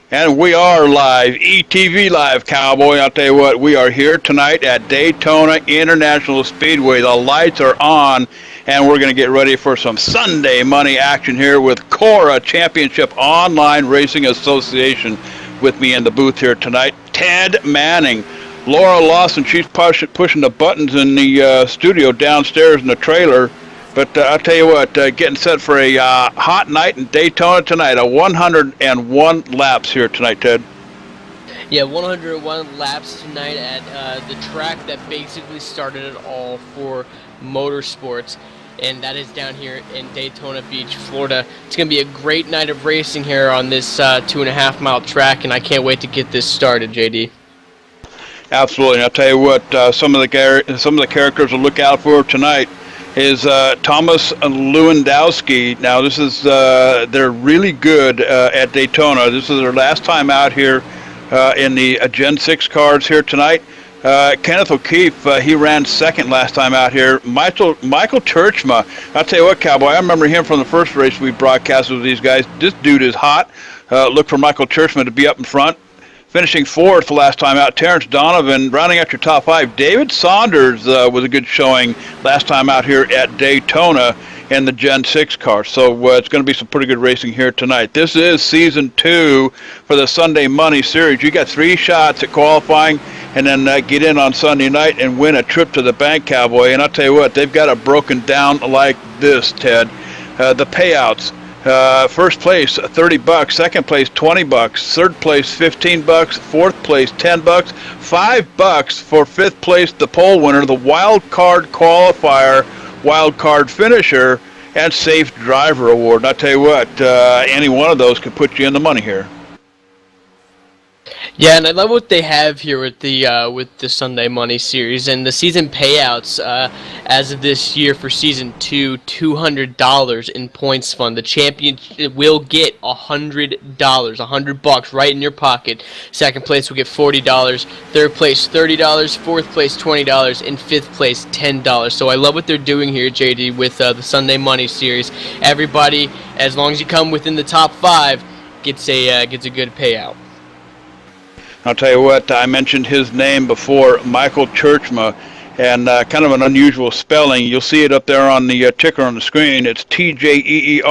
And we are live, ETV live, cowboy. I'll tell you what, we are here tonight at Daytona International Speedway. The lights are on, and we're going to get ready for some Sunday money action here with CORA Championship Online Racing Association. With me in the booth here tonight, Ted Manning. Laura Lawson, she's pushing the buttons in the studio downstairs in the trailer. But I'll tell you what, getting set for a hot night in Daytona tonight. 101 laps here tonight, Ted. Yeah, 101 laps tonight at the track that basically started it all for motorsports, and that is down here in Daytona Beach, Florida. It's going to be a great night of racing here on this 2.5 mile track, and I can't wait to get this started, JD. Absolutely. I'll tell you what, some of the characters to look out for tonight is Thomas Lewandowski. Now, this is they're really good at Daytona. This is their last time out here in the Gen 6 cars here tonight. Kenneth O'Keefe, he ran second last time out here. Michael Churchma, I'll tell you what, cowboy, I remember him from the first race we broadcasted with these guys. This dude is hot. Look for Michael Churchma to be up in front. Finishing fourth the last time out, Terrence Donovan. Rounding out your top five, David Saunders was a good showing last time out here at Daytona in the Gen 6 car. So it's going to be some pretty good racing here tonight. This is Season 2 for the Sunday Money Series. You got 3 shots at qualifying and then get in on Sunday night and win a trip to the bank, cowboy. And I'll tell you what, they've got it broken down like this, Ted. The payouts. First place $30, second place $20, third place $15, fourth place $10, $5 for fifth place, the pole winner, the wild card qualifier, wild card finisher, and safe driver award. And I'll tell you what, any one of those could put you in the money here. Yeah, and I love what they have here with the Sunday Money Series and the season payouts. As of this year for Season 2, $200 in points fund. The champion will get $100, $100 right in your pocket. Second place will get $40, third place $30, fourth place $20, and fifth place $10. So I love what they're doing here, JD, with the Sunday Money Series. Everybody, as long as you come within the top 5, gets a good payout. I'll tell you what, I mentioned his name before, Michael Churchma, and kind of an unusual spelling. You'll see it up there on the ticker on the screen. It's T-J-E-E-R-D-S-M-A,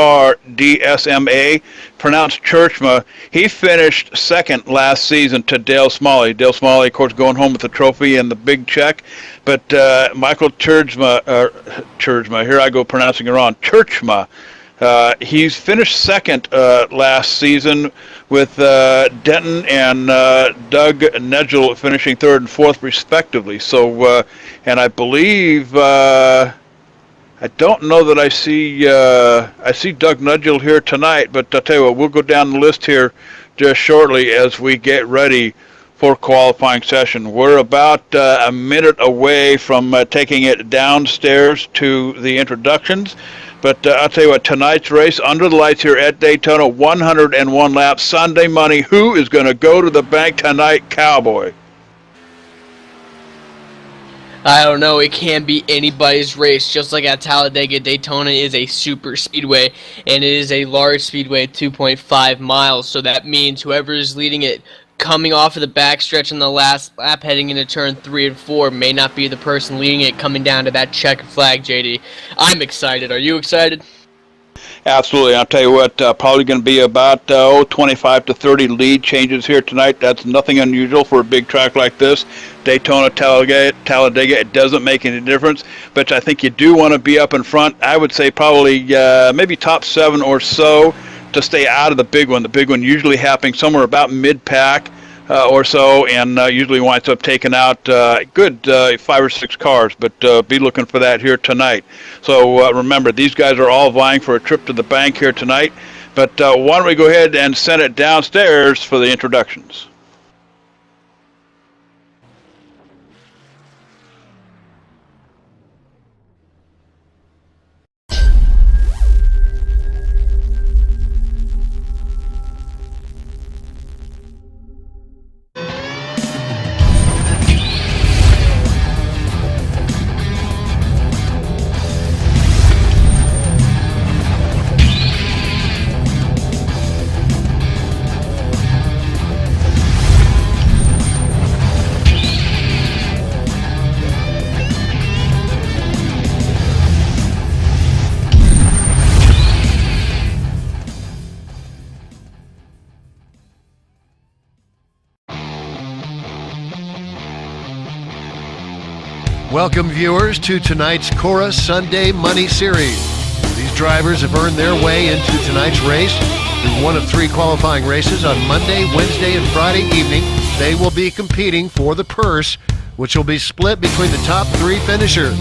pronounced Churchma. He finished second last season to Dale Smalley. Dale Smalley, of course, going home with the trophy and the big check. But Michael Churchma, here I go pronouncing it wrong, Churchma. He's finished second last season with Denton and Doug Nedgel finishing third and fourth respectively. So, and I believe I don't know that I see Doug Nedgel here tonight, but I'll tell you what, we'll go down the list here just shortly as we get ready for qualifying session. We're about a minute away from taking it downstairs to the introductions. But I'll tell you what, tonight's race, under the lights here at Daytona, 101 laps, Sunday Money. Who is going to go to the bank tonight, cowboy? I don't know. It can be anybody's race. Just like at Talladega, Daytona is a super speedway, and it is a large speedway, 2.5 miles. So that means whoever is leading it coming off of the backstretch in the last lap heading into turn 3 and 4 may not be the person leading it coming down to that checkered flag, JD. I'm excited. Are you excited? Absolutely. I'll tell you what, probably going to be about 25 to 30 lead changes here tonight. That's nothing unusual for a big track like this. Daytona, Talladega, it doesn't make any difference. But I think you do want to be up in front. I would say probably maybe top 7 or so to stay out of the big one. The big one usually happening somewhere about mid-pack or so, and usually winds up taking out good 5 or 6 cars, but be looking for that here tonight. So remember, these guys are all vying for a trip to the bank here tonight, but why don't we go ahead and send it downstairs for the introductions. Welcome, viewers, to tonight's Cora Sunday Money Series. These drivers have earned their way into tonight's race. Through one of 3 qualifying races on Monday, Wednesday, and Friday evening, they will be competing for the purse, which will be split between the top 3 finishers.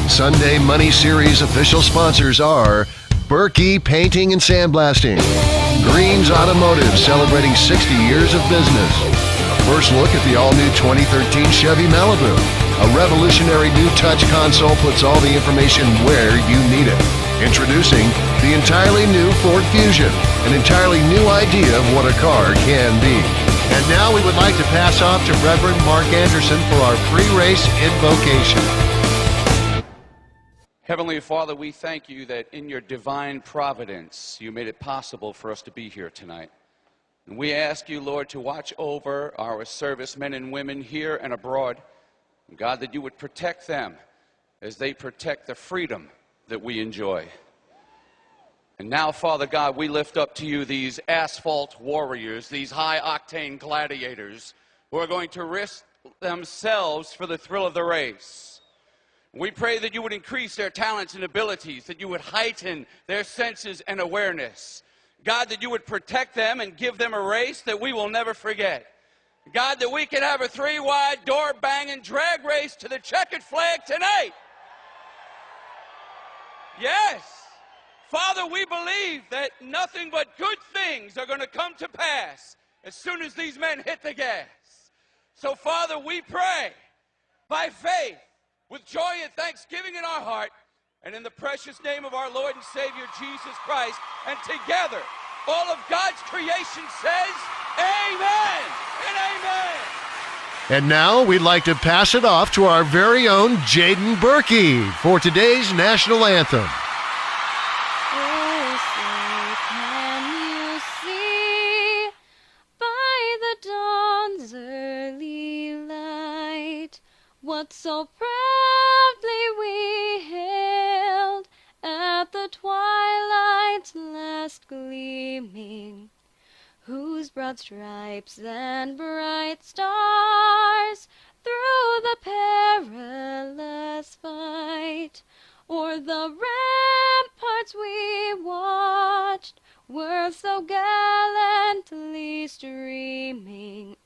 Sunday Money Series official sponsors are Berkey Painting and Sandblasting, Greens Automotive, celebrating 60 years of business. A first look at the all-new 2013 Chevy Malibu. A revolutionary new touch console puts all the information where you need it. Introducing the entirely new Ford Fusion, an entirely new idea of what a car can be. And now we would like to pass off to Reverend Mark Anderson for our pre-race invocation. Heavenly Father, we thank you that in your divine providence, you made it possible for us to be here tonight. And we ask you, Lord, to watch over our servicemen and women here and abroad. God, that you would protect them as they protect the freedom that we enjoy. And now, Father God, we lift up to you these asphalt warriors, these high-octane gladiators who are going to risk themselves for the thrill of the race. We pray that you would increase their talents and abilities, that you would heighten their senses and awareness. God, that you would protect them and give them a race that we will never forget. God, that we can have a 3-wide, door-banging drag race to the checkered flag tonight. Yes. Father, we believe that nothing but good things are going to come to pass as soon as these men hit the gas. So, Father, we pray by faith, with joy and thanksgiving in our heart, and in the precious name of our Lord and Savior, Jesus Christ, and together, all of God's creation says, amen and amen. And now we'd like to pass it off to our very own Jaden Berkey for today's national anthem. Oh, say, can you see by the dawn's early light what so proudly we hailed at the twilight's last gleaming, whose broad stripes and bright stars through the perilous fight o'er the ramparts we watched were so gallantly streaming,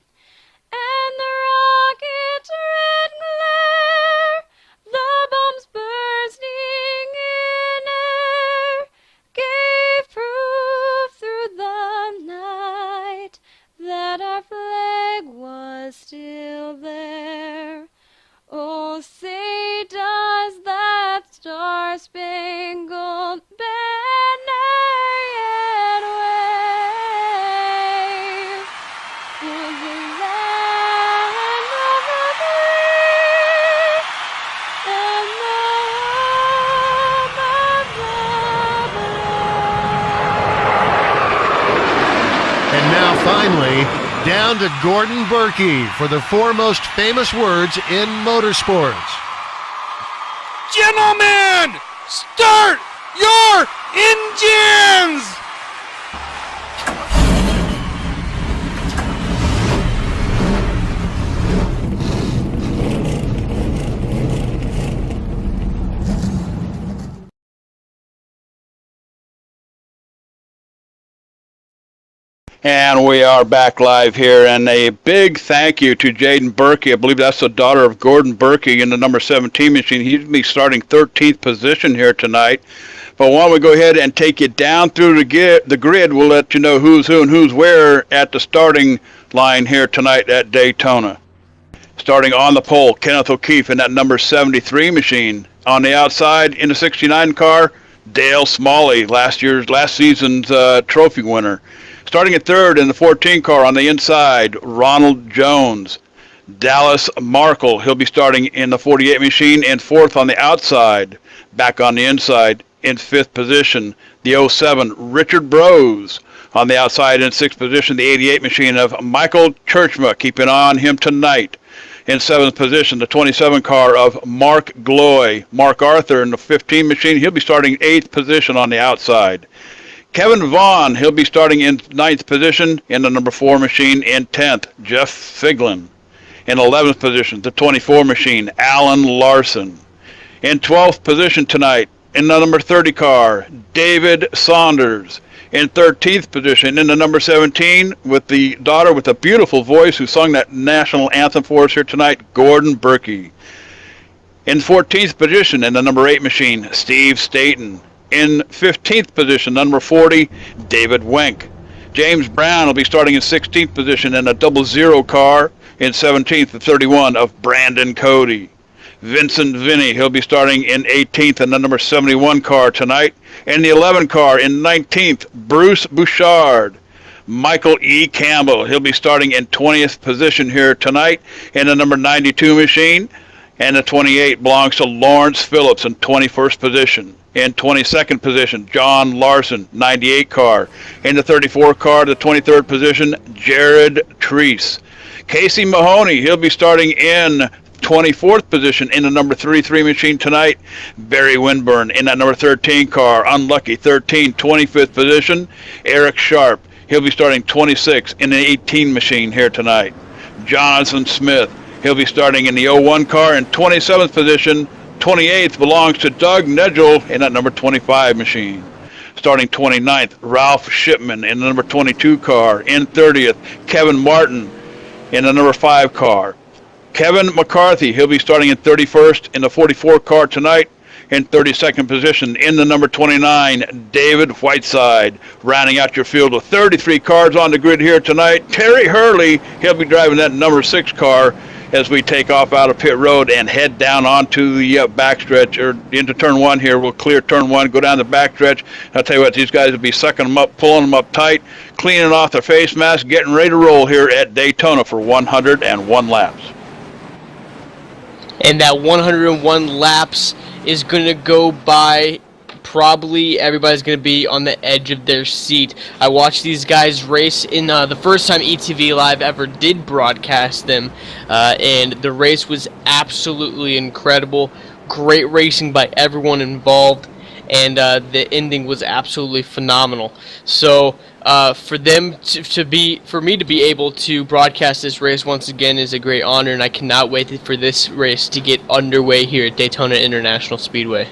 and the rocket's red glare, the bombs bursting in air, gave proof through the night that our flag was still there. Oh, say does that star-spangled banner yet wave for the land of the free and the hope of the brave? And now, finally, down to Gordon Berkey for the 4 most famous words in motorsports. Gentlemen, start your engines! And we are back live here, and a big thank you to Jaden Berkey. I believe that's the daughter of Gordon Berkey in the number 17 machine. He'll be starting 13th position here tonight. But why don't we go ahead and take you down through the grid. We'll let you know who's who and who's where at the starting line here tonight at Daytona. Starting on the pole, Kenneth O'Keefe in that number 73 machine. On the outside, in the 69 car, Dale Smalley, last season's trophy winner. Starting at third in the 14 car on the inside, Ronald Jones. Dallas Markle, he'll be starting in the 48 machine, and fourth on the outside. Back on the inside in fifth position, the 07, Richard Brose. On the outside in sixth position, the 88 machine of Michael Churchma. Keep an eye on him tonight. In seventh position, the 27 car of Mark Gloy. Mark Arthur in the 15 machine, he'll be starting eighth position on the outside. Kevin Vaughn, he'll be starting in ninth position in the number 4 machine. In 10th, Jeff Figlin. In 11th position, the 24 machine, Alan Larson. In 12th position tonight, in the number 30 car, David Saunders. In 13th position, in the number 17, with the daughter with a beautiful voice who sung that national anthem for us here tonight, Gordon Berkey. In 14th position, in the number 8 machine, Steve Staten. In 15th position, number 40, David Wenk. James Brown will be starting in 16th position in a 00 car. In 17th, the 31 of Brandon Cody. Vincent Vinny, he'll be starting in 18th in the number 71 car tonight. In the 11 car, in 19th, Bruce Bouchard. Michael E. Campbell, he'll be starting in 20th position here tonight in the number 92 machine. And the 28 belongs to Lawrence Phillips in 21st position. In 22nd position, John Larson, 98 car. In the 34 car, the 23rd position, Jared Treese. Casey Mahoney, he'll be starting in 24th position in the number 33 machine tonight. Barry Winburn in that number 13 car, unlucky 13, 25th position. Eric Sharp, he'll be starting 26 in the 18 machine here tonight. Jonathan Smith, he'll be starting in the 01 car in 27th position. 28th belongs to Doug Nedgel in that number 25 machine. Starting 29th, Ralph Shipman in the number 22 car. In 30th, Kevin Martin in the number 5 car. Kevin McCarthy, he'll be starting in 31st in the 44 car tonight. In 32nd position in the number 29, David Whiteside. Rounding out your field with 33 cars on the grid here tonight, Terry Hurley, he'll be driving that number 6 car as we take off out of pit road and head down onto the backstretch, or into turn 1 here. We'll clear turn 1, go down the backstretch. I'll tell you what, these guys will be sucking them up, pulling them up tight, cleaning off their face masks, getting ready to roll here at Daytona for 101 laps. And that 101 laps is going to go by. Probably everybody's going to be on the edge of their seat. I watched these guys race in the first time ETV Live ever did broadcast them, and the race was absolutely incredible. Great racing by everyone involved, and the ending was absolutely phenomenal. So for me to be able to broadcast this race once again is a great honor, and I cannot wait for this race to get underway here at Daytona International Speedway.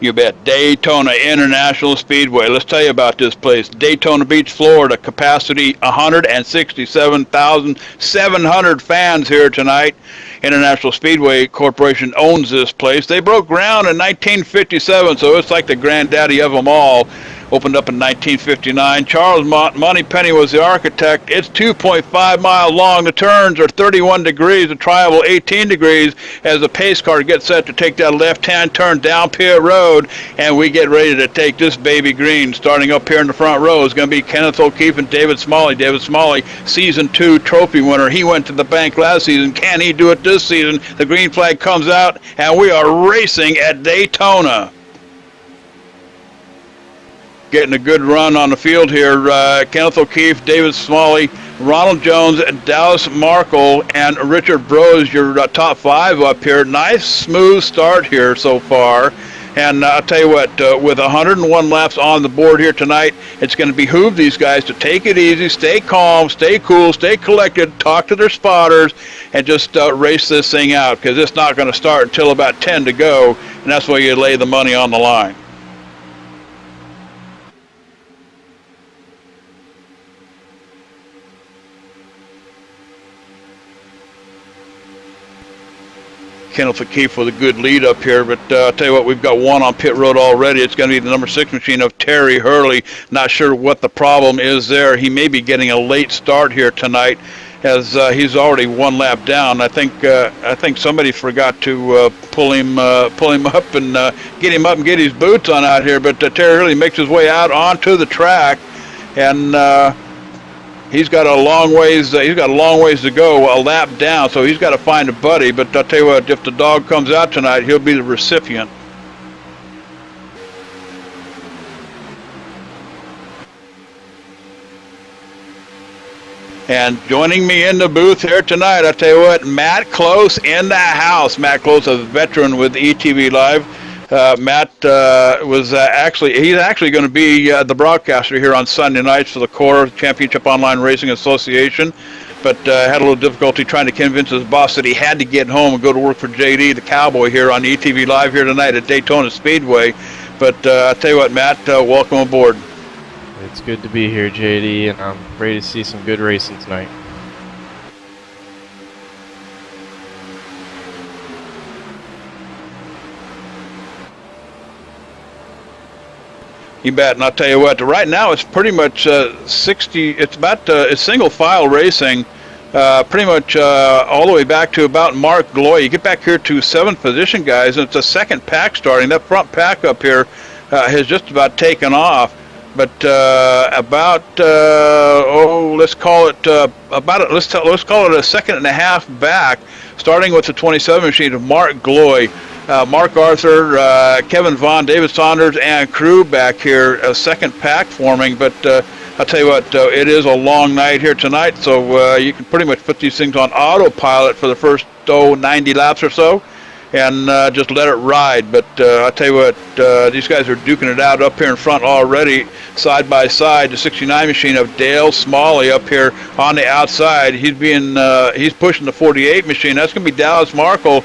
You bet. Daytona International Speedway. Let's tell you about this place. Daytona Beach, Florida. Capacity 167,700 fans here tonight. International Speedway Corporation owns this place. They broke ground in 1957, so it's like the granddaddy of them all. Opened up in 1959. Charles Moneypenny was the architect. It's 2.5 miles long. The turns are 31 degrees. The triangle 18 degrees as the pace car gets set to take that left-hand turn down Pier Road, and we get ready to take this baby green. Starting up here in the front row is going to be Kenneth O'Keefe and David Smalley. David Smalley, Season 2 trophy winner. He went to the bank last season. Can he do it this season? The green flag comes out, and we are racing at Daytona. Getting a good run on the field here. Kenneth O'Keefe, David Smalley, Ronald Jones, Dallas Markle, and Richard Brose, your top 5 up here. Nice, smooth start here so far. And I'll tell you what, with 101 laps on the board here tonight, it's going to behoove these guys to take it easy, stay calm, stay cool, stay collected, talk to their spotters, and just race this thing out, because it's not going to start until about 10 to go, and that's where you lay the money on the line. Kenneth O'Keefe with a good lead up here, but I'll tell you what, we've got one on pit road already. It's going to be the number 6 machine of Terry Hurley. Not sure what the problem is there. He may be getting a late start here tonight, as he's already 1 lap down. I think somebody forgot to pull him up and get him up and get his boots on out here. But Terry Hurley makes his way out onto the track, and he's got a long ways. He's got a long ways to go, a lap down. So he's got to find a buddy. But I'll tell you what, if the dog comes out tonight, he'll be the recipient. And joining me in the booth here tonight, I'll tell you what, Matt Close in the house. Matt Close, a veteran with ETV Live. Matt was he's actually going to be the broadcaster here on Sunday nights for the CORA Championship Online Racing Association. but had a little difficulty trying to convince his boss that he had to get home and go to work for JD, the Cowboy, here on ETV Live here tonight at Daytona Speedway. But I tell you what, Matt, welcome aboard. It's good to be here, JD, and I'm ready to see some good racing tonight. You bet, and I'll tell you what, right now it's pretty much 60, it's about it's single file racing, pretty much all the way back to about Mark Gloy. You get back here to 7th position, guys, and it's a second pack starting. That front pack up here has just about taken off, but let's call it let's call it a second and a half back, starting with the 27 machine of Mark Gloy. Mark Arthur, Kevin Vaughn, David Saunders, and crew back here, a second pack forming. But I'll tell you what, it is a long night here tonight, so you can pretty much put these things on autopilot for the first 90 laps or so, and just let it ride. But I'll tell you what, these guys are duking it out up here in front already, side by side. The 69 machine of Dale Smalley up here on the outside. He's pushing the 48 machine. That's going to be Dallas Markle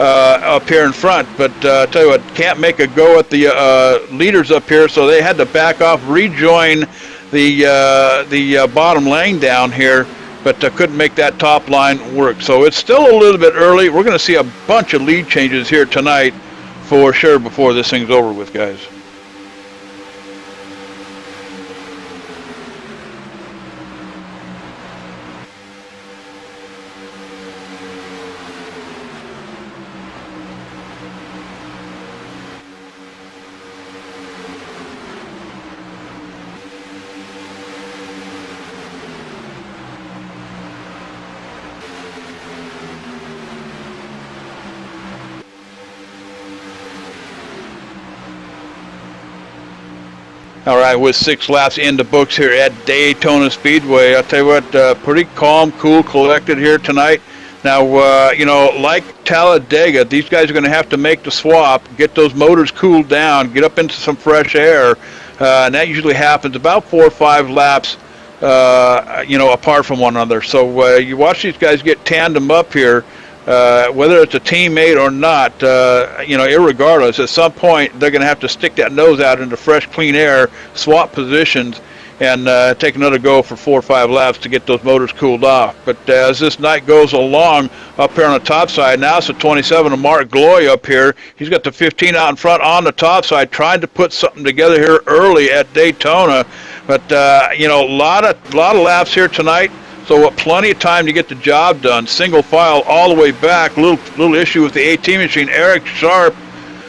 up here in front, but tell you what, can't make a go at the leaders up here, so they had to back off, rejoin the bottom lane down here, but couldn't make that top line work. So it's still a little bit early. We're going to see a bunch of lead changes here tonight for sure before this thing's over with, guys. All right, with 6 laps in the books here at Daytona Speedway, I'll tell you what, pretty calm, cool, collected here tonight. Now, like Talladega, these guys are going to have to make the swap, get those motors cooled down, get up into some fresh air, and that usually happens about 4 or 5 laps, apart from one another. So you watch these guys get tandem up here, whether it's a teammate or not, irregardless, at some point they're going to have to stick that nose out into fresh, clean air, swap positions, and take another go for 4 or 5 laps to get those motors cooled off. But as this night goes along up here on the top side, now it's the 27 of Mark Gloy up here. He's got the 15 out in front on the top side, trying to put something together here early at Daytona. But, a lot of laps here tonight. So plenty of time to get the job done. Single file all the way back. Little issue with the 18 machine. Eric Sharp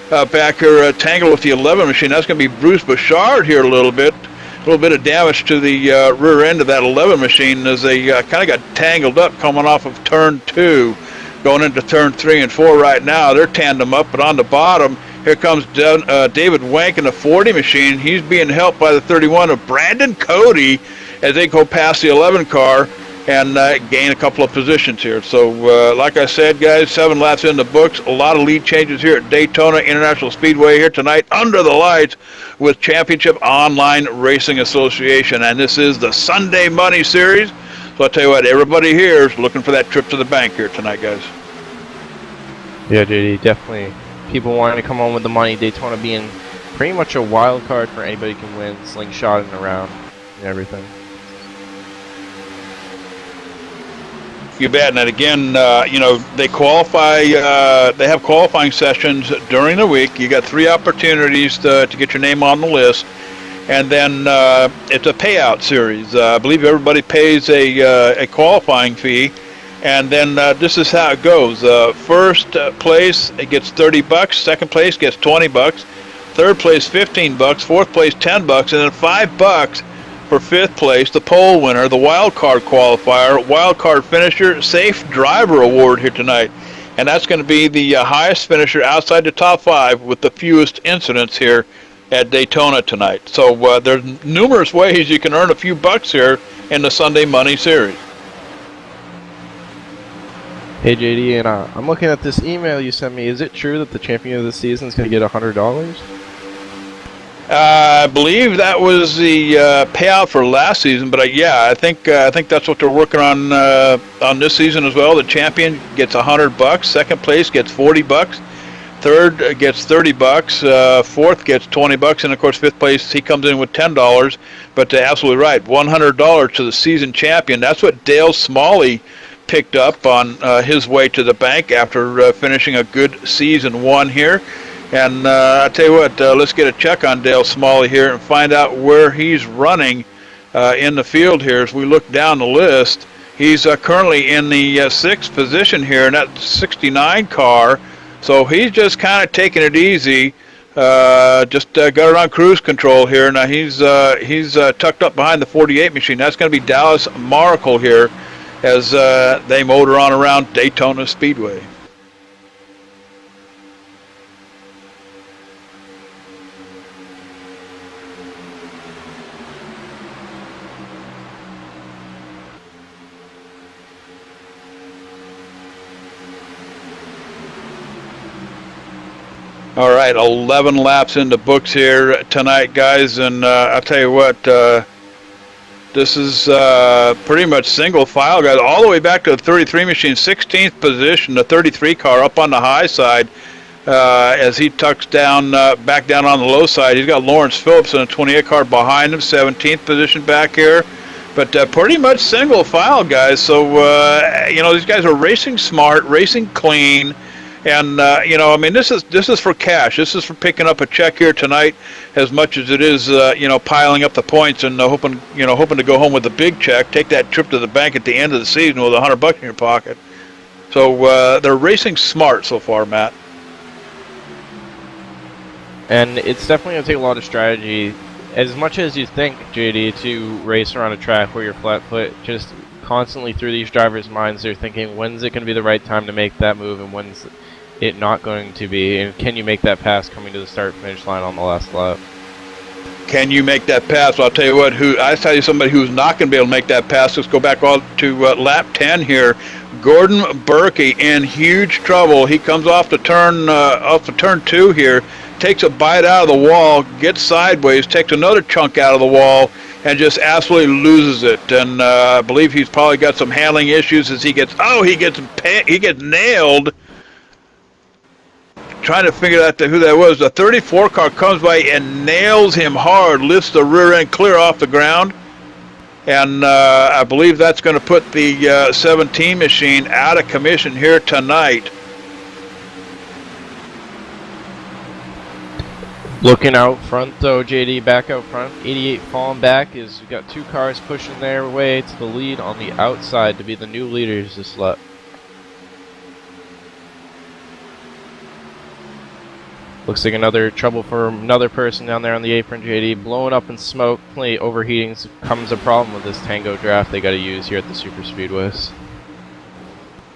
back here tangled with the 11 machine. That's going to be Bruce Bouchard here a little bit. A little bit of damage to the rear end of that 11 machine as they kind of got tangled up coming off of turn 2. Going into turn 3 and 4 right now. They're tandem up, but on the bottom, here comes David Wank in the 40 machine. He's being helped by the 31 of Brandon Cody as they go past the 11 car and gain a couple of positions here. So, like I said, guys, 7 laps in the books. A lot of lead changes here at Daytona International Speedway here tonight under the lights with Championship Online Racing Association. And this is the Sunday Money Series. So I'll tell you what, everybody here is looking for that trip to the bank here tonight, guys. Yeah, JD, definitely. People wanting to come on with the money. Daytona being pretty much a wild card for anybody can win, slingshotting around and everything. You bet. And again, they qualify. They have qualifying sessions during the week. You got 3 opportunities to get your name on the list, and then it's a payout series. I believe everybody pays a qualifying fee, and then this is how it goes. First place it gets $30. Second place gets $20. Third place $15. Fourth place $10, and then $5 for 5th place, the pole winner, the wild card qualifier, wild card finisher, safe driver award here tonight. And that's going to be the highest finisher outside the top 5 with the fewest incidents here at Daytona tonight. So there's numerous ways you can earn a few bucks here in the Sunday Money Series. Hey JD, and I'm looking at this email you sent me. Is it true that the champion of the season is going to get $100? I believe that was the payout for last season, but yeah, I think that's what they're working on this season as well. The champion gets $100, second place gets $40, third gets $30, fourth gets $20, and of course fifth place he comes in with $10. But absolutely right, $100 to the season champion. That's what Dale Smalley picked up on his way to the bank after finishing a good season one here. And I tell you what, let's get a check on Dale Smalley here and find out where he's running in the field here. As we look down the list, he's currently in the sixth position here in that 69 car. So he's just kind of taking it easy. Just got it on cruise control here. Now he's tucked up behind the 48 machine. That's going to be Dallas Markle here as they motor on around Daytona Speedway. All right, 11 laps into books here tonight, guys, and I'll tell you what, this is pretty much single file, guys, all the way back to the 33 machine, 16th position, the 33 car up on the high side as he tucks down, back down on the low side. He's got Lawrence Phillips in a 28 car behind him, 17th position back here, but pretty much single file, guys. So, you know, these guys are racing smart, racing clean. And you know, I mean, this is for cash. This is for picking up a check here tonight, as much as it is, you know, piling up the points and hoping to go home with a big check, take that trip to the bank at the end of the season with $100 in your pocket. So they're racing smart so far, Matt. And it's definitely going to take a lot of strategy, as much as you think, JD, to race around a track where you're flat foot. Just constantly through these drivers' minds, they're thinking, when's it going to be the right time to make that move, and when's it not going to be, and can you make that pass coming to the start-finish line on the last lap? Can you make that pass? Well, I'll tell you what, I tell you somebody who's not going to be able to make that pass. Let's go back all to lap 10 here. Gordon Berkey in huge trouble. He comes off the turn 2 here, takes a bite out of the wall, gets sideways, takes another chunk out of the wall, and just absolutely loses it. And I believe he's probably got some handling issues as he gets nailed. Trying to figure out who that was. The 34 car comes by and nails him hard, lifts the rear end clear off the ground, and I believe that's going to put the 17 machine out of commission here tonight. Looking out front though, JD, back out front, 88 falling back, is we've got two cars pushing their way to the lead on the outside to be the new leaders this lap. Looks like another trouble for another person down there on the apron, JD. Blowing up in smoke, plenty overheating comes a problem with this Tango draft they got to use here at the Super Speedways.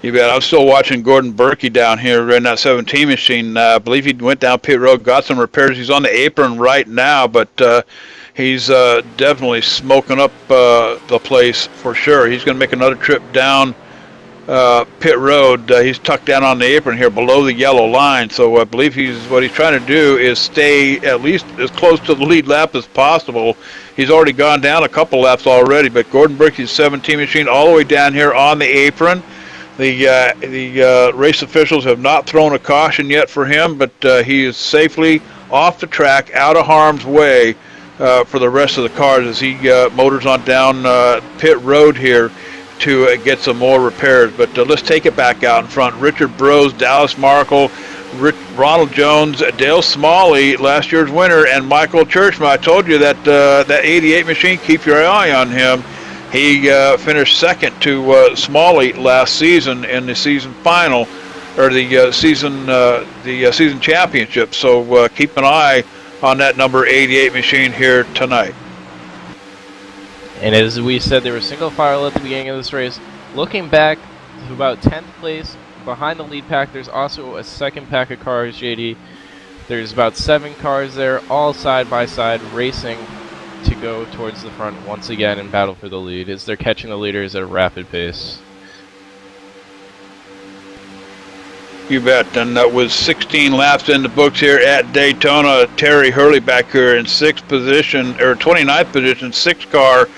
You bet. I'm still watching Gordon Berkey down here in that 17 machine. I believe he went down pit road, got some repairs. He's on the apron right now, but he's definitely smoking up the place for sure. He's going to make another trip down pit road. He's tucked down on the apron here below the yellow line, so I believe what he's trying to do is stay at least as close to the lead lap as possible. He's already gone down a couple laps already, but Gordon Berkey's 17 machine all the way down here on the apron. The race officials have not thrown a caution yet for him, but he is safely off the track, out of harm's way for the rest of the cars as he motors on down pit road here to get some more repairs. But let's take it back out in front. Richard Brose, Dallas Markle, Ronald Jones, Dale Smalley, last year's winner, and Michael Churchman. I told you that that 88 machine, keep your eye on him. He finished second to Smalley last season in the season final, or the season championship. So keep an eye on that number 88 machine here tonight. And as we said, there was single file at the beginning of this race. Looking back to about 10th place, behind the lead pack, there's also a second pack of cars, JD. There's about 7 cars there, all side by side, racing to go towards the front once again and battle for the lead as they're catching the leaders at a rapid pace. You bet. And with 16 laps in the books here at Daytona, Terry Hurley back here in 6th position, or 29th position, 6th car.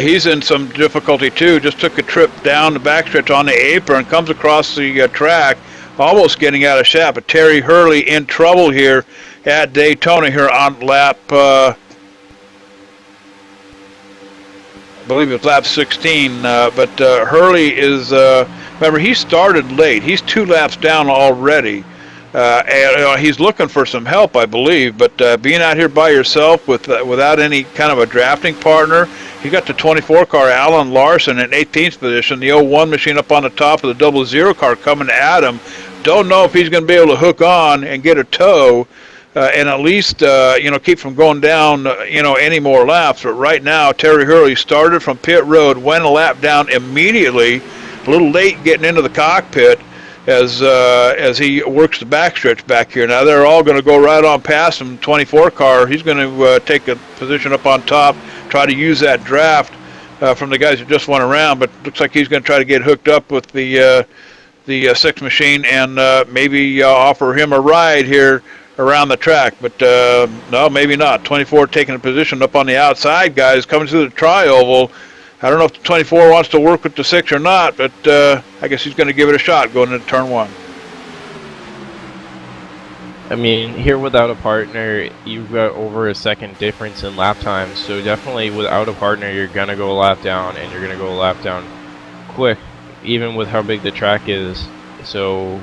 He's in some difficulty too. Just took a trip down the backstretch on the apron, comes across the track, almost getting out of shot. But Terry Hurley in trouble here at Daytona here on lap, I believe it's lap 16. But Hurley is, remember, he started late. He's 2 laps down already. And he's looking for some help, I believe. But being out here by yourself without any kind of a drafting partner, you got the 24 car, Alan Larson, in 18th position. The 01 machine up on the top of the 00 car coming at him. Don't know if he's going to be able to hook on and get a tow. And at least, keep from going down, any more laps. But right now, Terry Hurley started from pit road, went a lap down immediately, a little late getting into the cockpit as he works the backstretch back here. Now, they're all going to go right on past him, 24 car. He's going to take a position up on top, try to use that draft from the guys that just went around. But looks like he's going to try to get hooked up with the 6th machine and maybe offer him a ride here around the track. But no, maybe not. 24 taking a position up on the outside, guys, coming to the tri-oval. I don't know if the 24 wants to work with the 6 or not, but I guess he's going to give it a shot going into turn 1. I mean, here without a partner, you've got over a second difference in lap time, so definitely without a partner, you're going to go a lap down, and you're going to go a lap down quick, even with how big the track is. So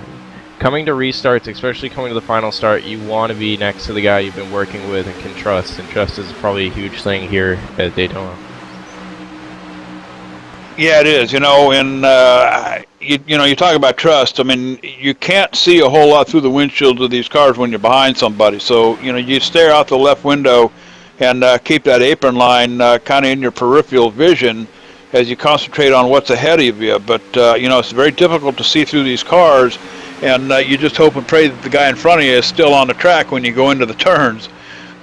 coming to restarts, especially coming to the final start, you want to be next to the guy you've been working with and can trust, and trust is probably a huge thing here at Daytona. Yeah, it is. And you talk about trust. I mean, you can't see a whole lot through the windshields of these cars when you're behind somebody. So, you stare out the left window and keep that apron line kind of in your peripheral vision as you concentrate on what's ahead of you. But, it's very difficult to see through these cars, and you just hope and pray that the guy in front of you is still on the track when you go into the turns.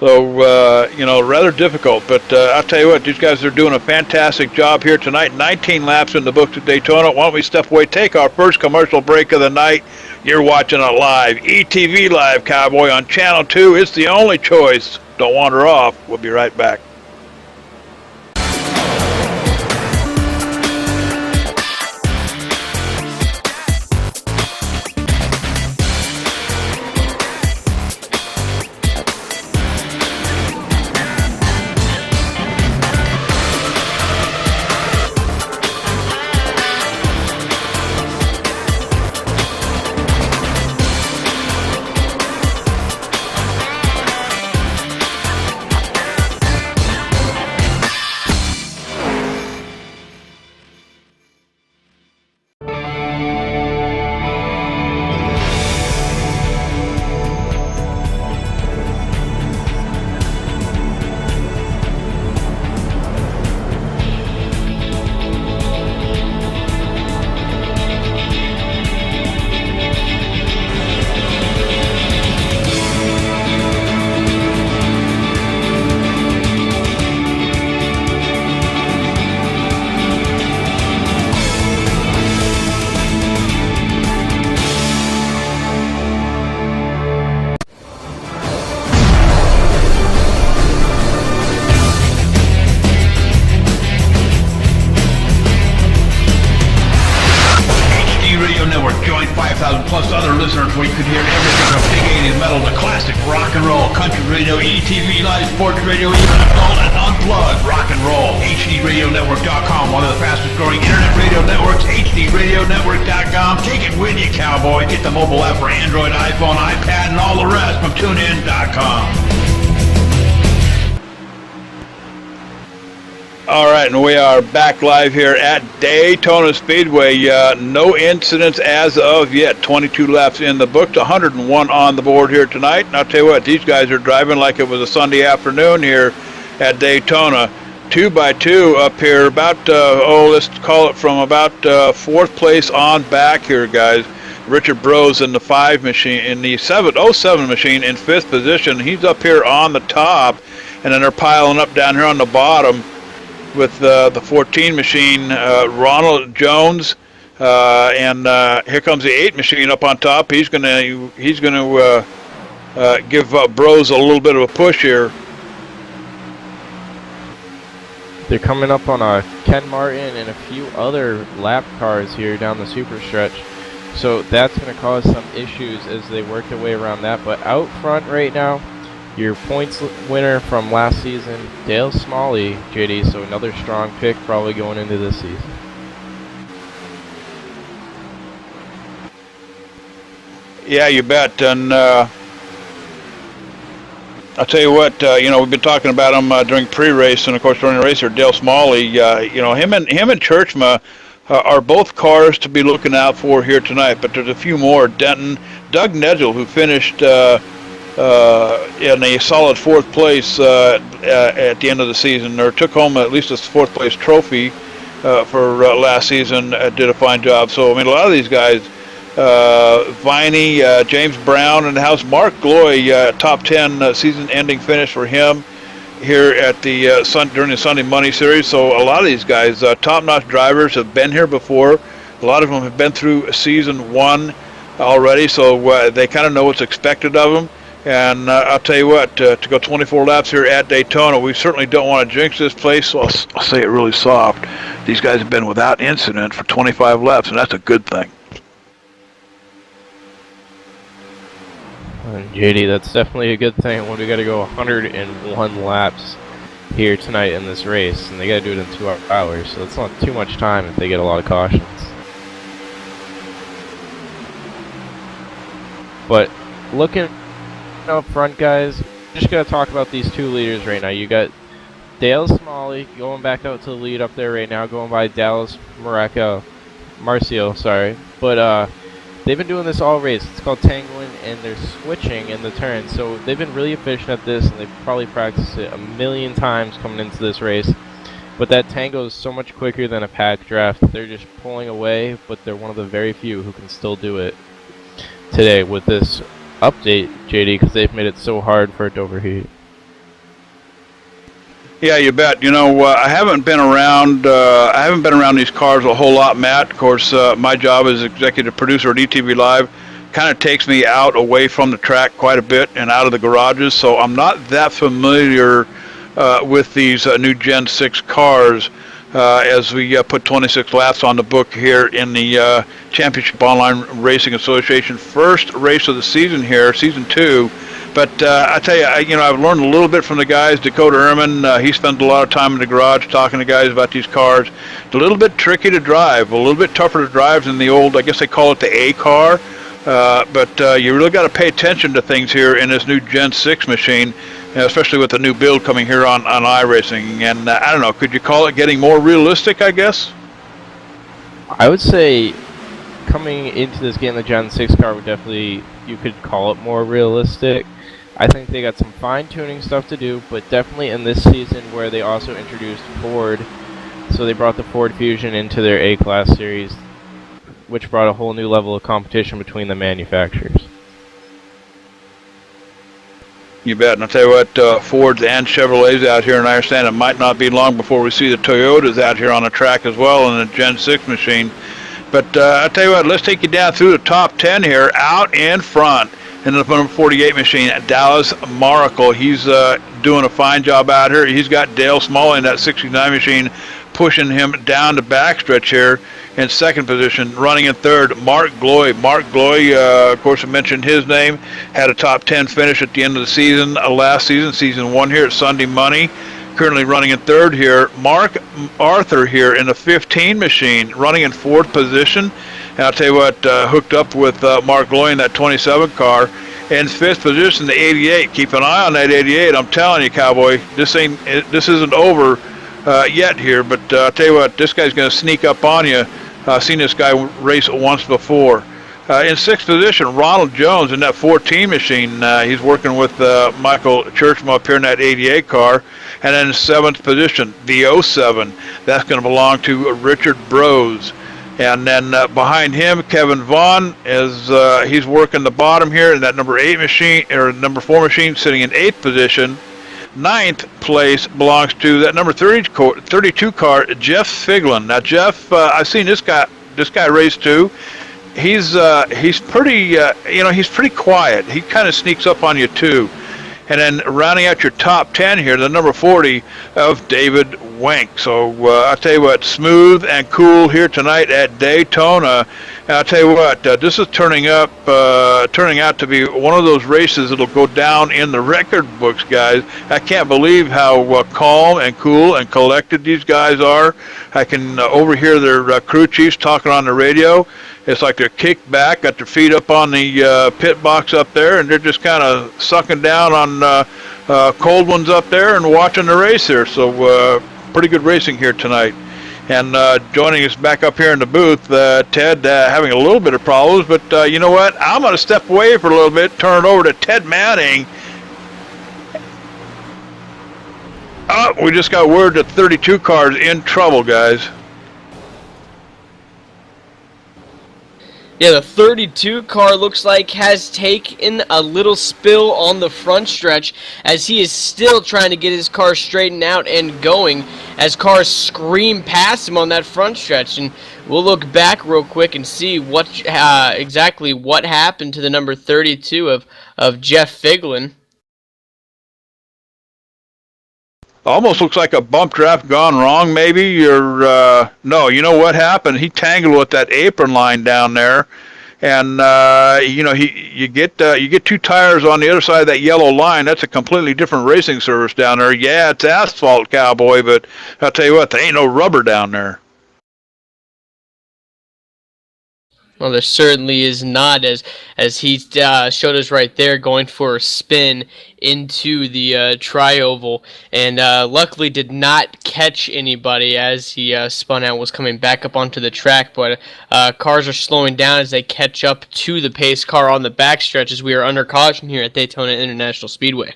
So, rather difficult. But I'll tell you what, these guys are doing a fantastic job here tonight. 19 laps in the books at Daytona. Why don't we step away, take our first commercial break of the night. You're watching it live. ETV Live, Cowboy, on Channel 2. It's the only choice. Don't wander off. We'll be right back. plus other listeners where you could hear everything from big 80s metal to classic rock and roll, country radio, ETV, live sports radio, even adult and unplugged rock and roll. HDRadioNetwork.com, one of the fastest growing internet radio networks, HDRadioNetwork.com. Take it with you, cowboy. Get the mobile app for Android, iPhone, iPad, and all the rest from TuneIn.com. All right, and we are back live here at Daytona Speedway. No incidents as of yet. 22 laps in the books, 101 on the board here tonight. And I'll tell you what, these guys are driving like it was a Sunday afternoon here at Daytona. 2x2 up here, about, let's call it from about fourth place on back here, guys. Richard Brose in the 5 machine, in the 07 machine in 5th position. He's up here on the top, and then they're piling up down here on the bottom with the 14 machine. Ronald Jones And here comes the 8 machine up on top. He's gonna give Bros a little bit of a push here. They're coming up on Ken Martin and a few other lap cars here down the super stretch. So that's going to cause some issues as they work their way around that. But out front right now, your points winner from last season, Dale Smalley, JD. So another strong pick probably going into this season. Yeah, you bet. And I'll tell you what, we've been talking about him during pre-race, and of course during the race here, Dale Smalley. Him and Churchma are both cars to be looking out for here tonight. But there's a few more. Denton, Doug Nedgel, who finished in a solid 4th place at the end of the season, or took home at least a 4th place trophy for last season, did a fine job. So I mean, a lot of these guys. Viney, James Brown in the house. Mark Gloy, top 10 season-ending finish for him here at the during the Sunday Money Series. So a lot of these guys, top-notch drivers, have been here before. A lot of them have been through season 1 already, so they kind of know what's expected of them. And I'll tell you what, to go 24 laps here at Daytona, we certainly don't want to jinx this place, so I'll say it really soft. These guys have been without incident for 25 laps, and that's a good thing. And JD, that's definitely a good thing when we got to go 101 laps here tonight in this race, and they got to do it in 2 hours, so that's not too much time if they get a lot of cautions. But looking up front, guys, just got to talk about these 2 leaders right now. You got Dale Smalley going back out to the lead up there right now, going by Dallas Marcio, sorry. But they've been doing this all race. It's called tangling, and they're switching in the turn. So they've been really efficient at this, and they've probably practiced it a million times coming into this race. But that tango is so much quicker than a pack draft. They're just pulling away, but they're one of the very few who can still do it today with this update, JD, because they've made it so hard for it to overheat. Yeah, you bet. I haven't been around. I haven't been around these cars a whole lot, Matt. Of course, my job as executive producer at ETV Live kind of takes me out away from the track quite a bit and out of the garages. So I'm not that familiar with these new Gen 6 cars as we put 26 laps on the book here in the Championship Online Racing Association first race of the season here, season 2. But I tell you, I've learned a little bit from the guys. Dakota Ehrman, he spends a lot of time in the garage talking to guys about these cars. It's a little bit tricky to drive, a little bit tougher to drive than the old, I guess they call it the A car. But you really got to pay attention to things here in this new Gen 6 machine, especially with the new build coming here on iRacing. And I don't know, could you call it getting more realistic, I guess? I would say coming into this game, the Gen 6 car would definitely, you could call it more realistic. I think they got some fine-tuning stuff to do, but definitely in this season where they also introduced Ford, so they brought the Ford Fusion into their A-Class series, which brought a whole new level of competition between the manufacturers. You bet. And I'll tell you what, Fords and Chevrolets out here, and I understand it might not be long before we see the Toyotas out here on the track as well in the Gen 6 machine. But I'll tell you what, let's take you down through the top 10 here, out in front. In the number 48 machine, Dallas Maracle. He's doing a fine job out here. He's got Dale Smalley in that 69 machine pushing him down the backstretch here in second position. Running in third, Mark Gloy. Mark Gloy, of course, I mentioned his name, had a top 10 finish at the end of the season, last season, season 1 here at Sunday Money. Currently running in third here. Mark Arthur here in the 15 machine, running in fourth position. And I'll tell you what, hooked up with Mark Gloy in that 27 car. In fifth position, the 88. Keep an eye on that 88. I'm telling you, Cowboy, this isn't over yet here. But I'll tell you what, this guy's going to sneak up on you. I've seen this guy race once before. In sixth position, Ronald Jones in that 14 machine. He's working with Michael Churchma up here in that 88 car. And then in seventh position, the 07. That's going to belong to Richard Brose. And then behind him, Kevin Vaughn, he's working the bottom here in that number 8 machine, or number 4 machine, sitting in 8th position. Ninth place belongs to that number 32 car, Jeff Figlin. Now, Jeff, I've seen this guy this guy raced too. He's pretty he's pretty quiet. He kind of sneaks up on you too. And then rounding out your top 10 here, the number 40 of David Wenk. So I'll tell you what, smooth and cool here tonight at Daytona. And I'll tell you what, this is turning out to be one of those races that'll go down in the record books, guys. I can't believe how calm and cool and collected these guys are. I can overhear their crew chiefs talking on the radio. It's like they're kicked back, got their feet up on the pit box up there, and they're just kind of sucking down on cold ones up there and watching the race here. So pretty good racing here tonight. And joining us back up here in the booth, Ted, having a little bit of problems, but you know what? I'm going to step away for a little bit, turn it over to Ted Manning. Oh, we just got word that 32 cars in trouble, guys. Yeah, the 32 car looks like has taken a little spill on the front stretch as he is still trying to get his car straightened out and going as cars scream past him on that front stretch. And we'll look back real quick and see what exactly what happened to the number 32 of Jeff Figlin. Almost looks like a bump draft gone wrong, maybe. No, you know what happened? He tangled with that apron line down there, and you get 2 tires on the other side of that yellow line. That's a completely different racing surface down there. Yeah, it's asphalt, cowboy, but I'll tell you what, there ain't no rubber down there. Well, there certainly is not, as he showed us right there, going for a spin into the tri-oval, and luckily did not catch anybody as he spun out, was coming back up onto the track, but cars are slowing down as they catch up to the pace car on the backstretch as we are under caution here at Daytona International Speedway.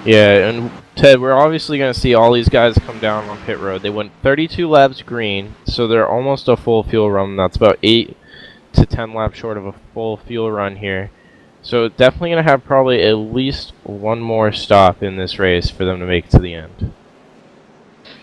Yeah, and Ted, we're obviously going to see all these guys come down on pit road. They went 32 laps green, so they're almost a full fuel run. That's about 8 to 10 laps short of a full fuel run here. So definitely going to have probably at least one more stop in this race for them to make it to the end.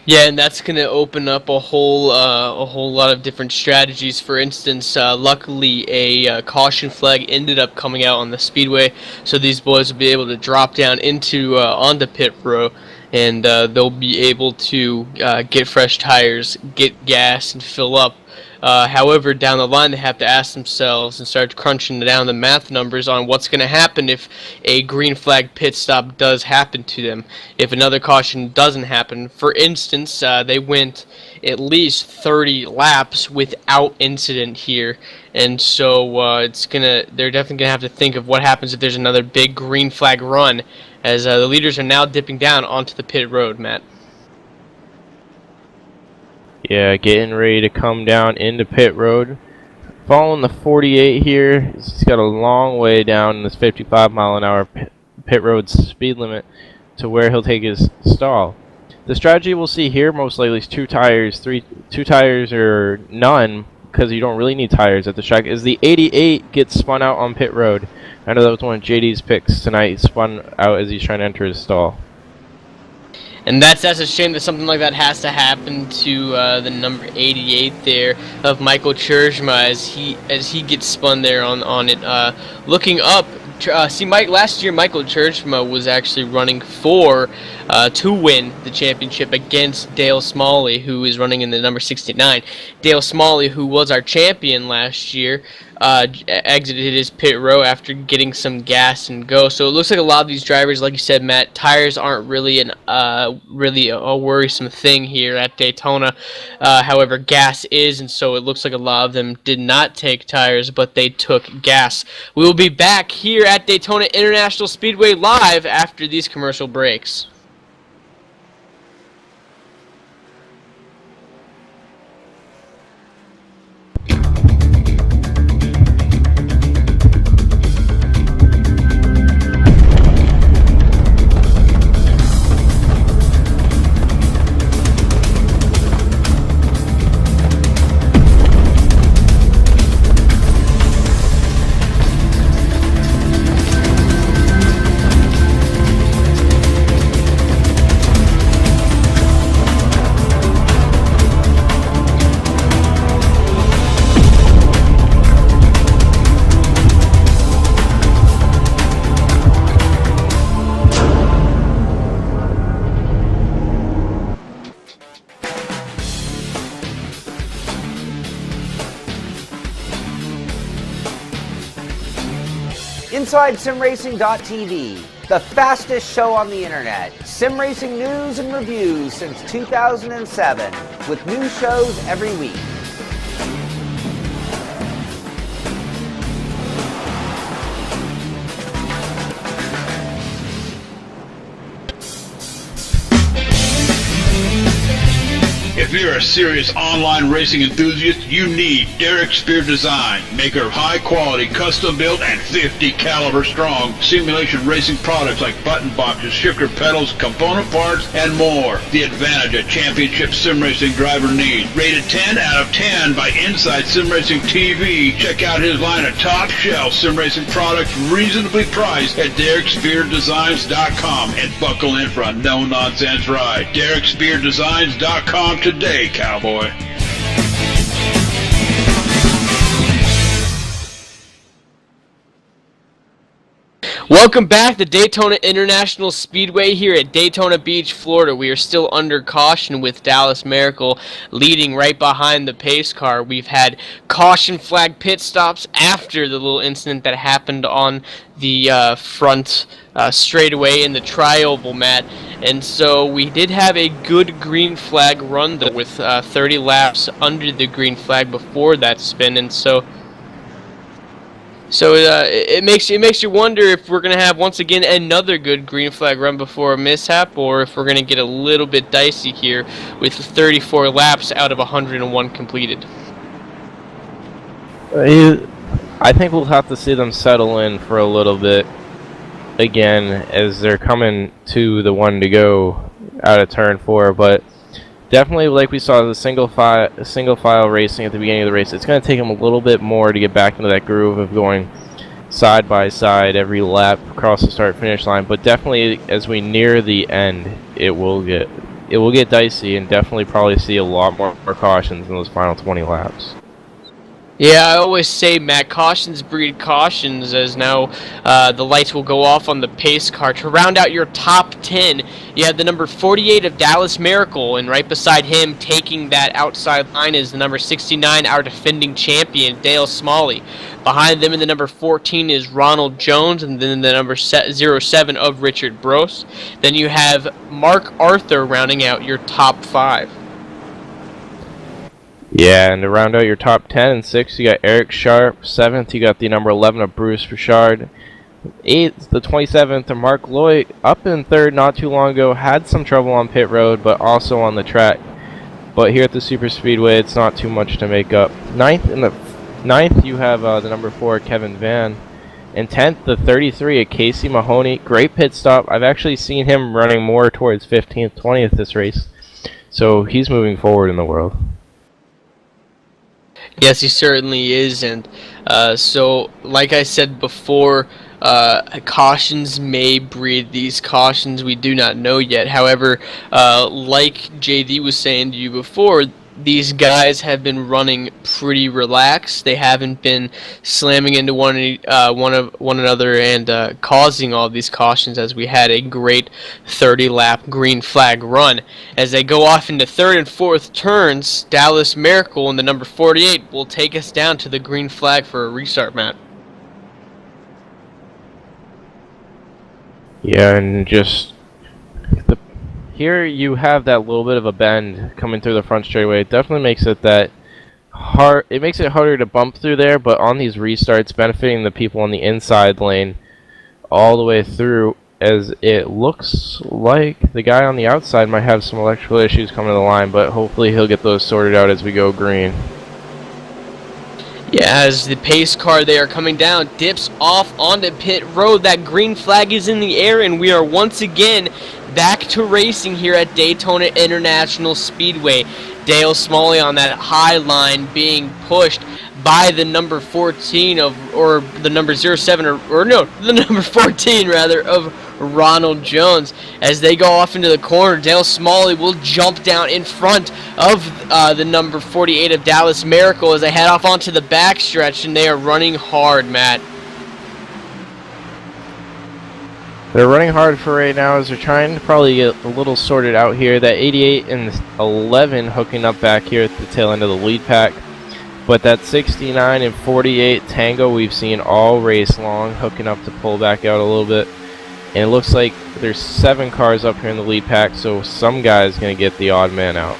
Yeah, and that's going to open up a whole lot of different strategies. For instance, luckily a caution flag ended up coming out on the speedway, so these boys will be able to drop down into onto pit row, and they'll be able to get fresh tires, get gas, and fill up. However, down the line, they have to ask themselves and start crunching down the math numbers on what's going to happen if a green flag pit stop does happen to them. If another caution doesn't happen, for instance, they went at least 30 laps without incident here, and so they're definitely gonna have to think of what happens if there's another big green flag run, as the leaders are now dipping down onto the pit road, Matt. Yeah, getting ready to come down into pit road. Following the 48 here, he's got a long way down in this 55-mile-an-hour pit road speed limit to where he'll take his stall. The strategy we'll see here most likely is 2 tires, 2 tires or none, because you don't really need tires at the track, is the 88 gets spun out on pit road. I know that was one of JD's picks tonight. He spun out as he's trying to enter his stall. And that's a shame that something like that has to happen to the number 88 there of Michael Churchma as he gets spun there on it. Looking up, last year Michael Churchma was actually running for to win the championship against Dale Smalley, who is running in the number 69. Dale Smalley, who was our champion last year, exited his pit row after getting some gas and go. So it looks like a lot of these drivers, like you said, Matt, tires aren't really really a worrisome thing here at Daytona. However, gas is, and so it looks like a lot of them did not take tires, but they took gas. We will be back here at Daytona International Speedway live after these commercial breaks. InsideSimRacing.tv, the fastest show on the internet. Sim racing news and reviews since 2007, with new shows every week. If you're a serious online racing enthusiast, you need Derek Spear Design, maker of high-quality, custom-built, and 50 caliber strong simulation racing products like button boxes, shifter pedals, component parts, and more. The advantage a championship sim racing driver needs. Rated 10 out of 10 by Inside Sim Racing TV. Check out his line of top-shelf sim racing products reasonably priced at DerekSpearDesigns.com and buckle in for a no-nonsense ride. DerekSpearDesigns.com today, cowboy. Welcome back to Daytona International Speedway here at Daytona Beach, Florida. We are still under caution with Dallas Miracle leading right behind the pace car. We've had caution flag pit stops after the little incident that happened on the front straightaway in the tri-oval, Matt. And so we did have a good green flag run though, with 30 laps under the green flag before that spin, and so it makes you wonder if we're gonna have once again another good green flag run before a mishap, or if we're gonna get a little bit dicey here with 34 laps out of 101 completed. I think we'll have to see them settle in for a little bit again as they're coming to the one to go out of turn 4, but definitely, like we saw the single file racing at the beginning of the race, it's going to take them a little bit more to get back into that groove of going side by side every lap across the start finish line. But definitely, as we near the end, it will get dicey, and definitely probably see a lot more cautions in those final 20 laps. Yeah, I always say, Matt, cautions breed cautions, as now the lights will go off on the pace car. To round out your top 10, you have the number 48 of Dallas Miracle, and right beside him, taking that outside line, is the number 69, our defending champion, Dale Smalley. Behind them in the number 14 is Ronald Jones, and then the number 07 of Richard Brose. Then you have Mark Arthur rounding out your top 5. Yeah, and to round out your top 10 and 6, you got Eric Sharp. 7th, you got the number 11 of Bruce Bouchard. 8th, the 27th of Mark Lloyd. Up in 3rd not too long ago, had some trouble on pit road, but also on the track. But here at the Super Speedway, it's not too much to make up. 9th, you have the number 4, Kevin Van. And 10th, the 33 of Casey Mahoney. Great pit stop. I've actually seen him running more towards 15th, 20th this race. So he's moving forward in the world. Yes, he certainly is, and so, like I said before, cautions may breed these cautions. We do not know yet. However, like JD was saying to you before, these guys have been running pretty relaxed. They haven't been slamming into one another and causing all these cautions, as we had a great 30-lap green flag run. As they go off into 3rd and 4th turns, Dallas Miracle and the number 48 will take us down to the green flag for a restart, Matt. Yeah, and just here you have that little bit of a bend coming through the front straightaway. It definitely makes it hard. It makes it harder to bump through there, but on these restarts, benefiting the people on the inside lane all the way through, as it looks like the guy on the outside might have some electrical issues coming to the line, but hopefully he'll get those sorted out as we go green. Yeah, as the pace car they are coming down dips off onto pit road, that green flag is in the air, and we are once again back to racing here at Daytona International Speedway. Dale Smalley on that high line being pushed by the number 14 or the number 07 or no, the number 14 rather of Ronald Jones. As they go off into the corner, Dale Smalley will jump down in front of the number 48 of Dallas Miracle as they head off onto the backstretch, and they are running hard, Matt. They're running hard for right now as they're trying to probably get a little sorted out here. That 88 and 11 hooking up back here at the tail end of the lead pack. But that 69 and 48 Tango we've seen all race long, hooking up to pull back out a little bit. And it looks like there's 7 cars up here in the lead pack, so some guy's going to get the odd man out.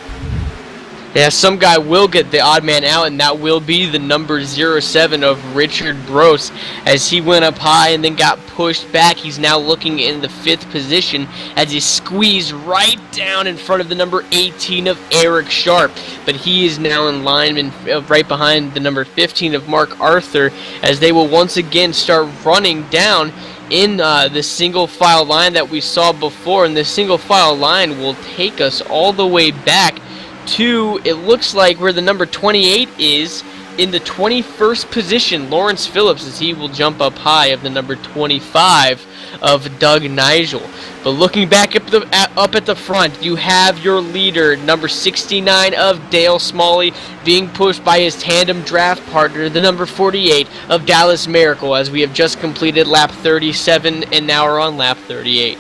Yeah, some guy will get the odd man out, and that will be the number 07 of Richard Brose. As he went up high and then got pushed back, he's now looking in the 5th position as he squeezed right down in front of the number 18 of Eric Sharp. But he is now in line right behind the number 15 of Mark Arthur, as they will once again start running down in the single file line that we saw before. And the single file line will take us all the way back to, it looks like, where the number 28 is. In the 21st position, Lawrence Phillips, as he will jump up high of the number 25 of Doug Nigel. But looking back up at the front, you have your leader, number 69 of Dale Smalley, being pushed by his tandem draft partner, the number 48 of Dallas Miracle, as we have just completed lap 37 and now are on lap 38.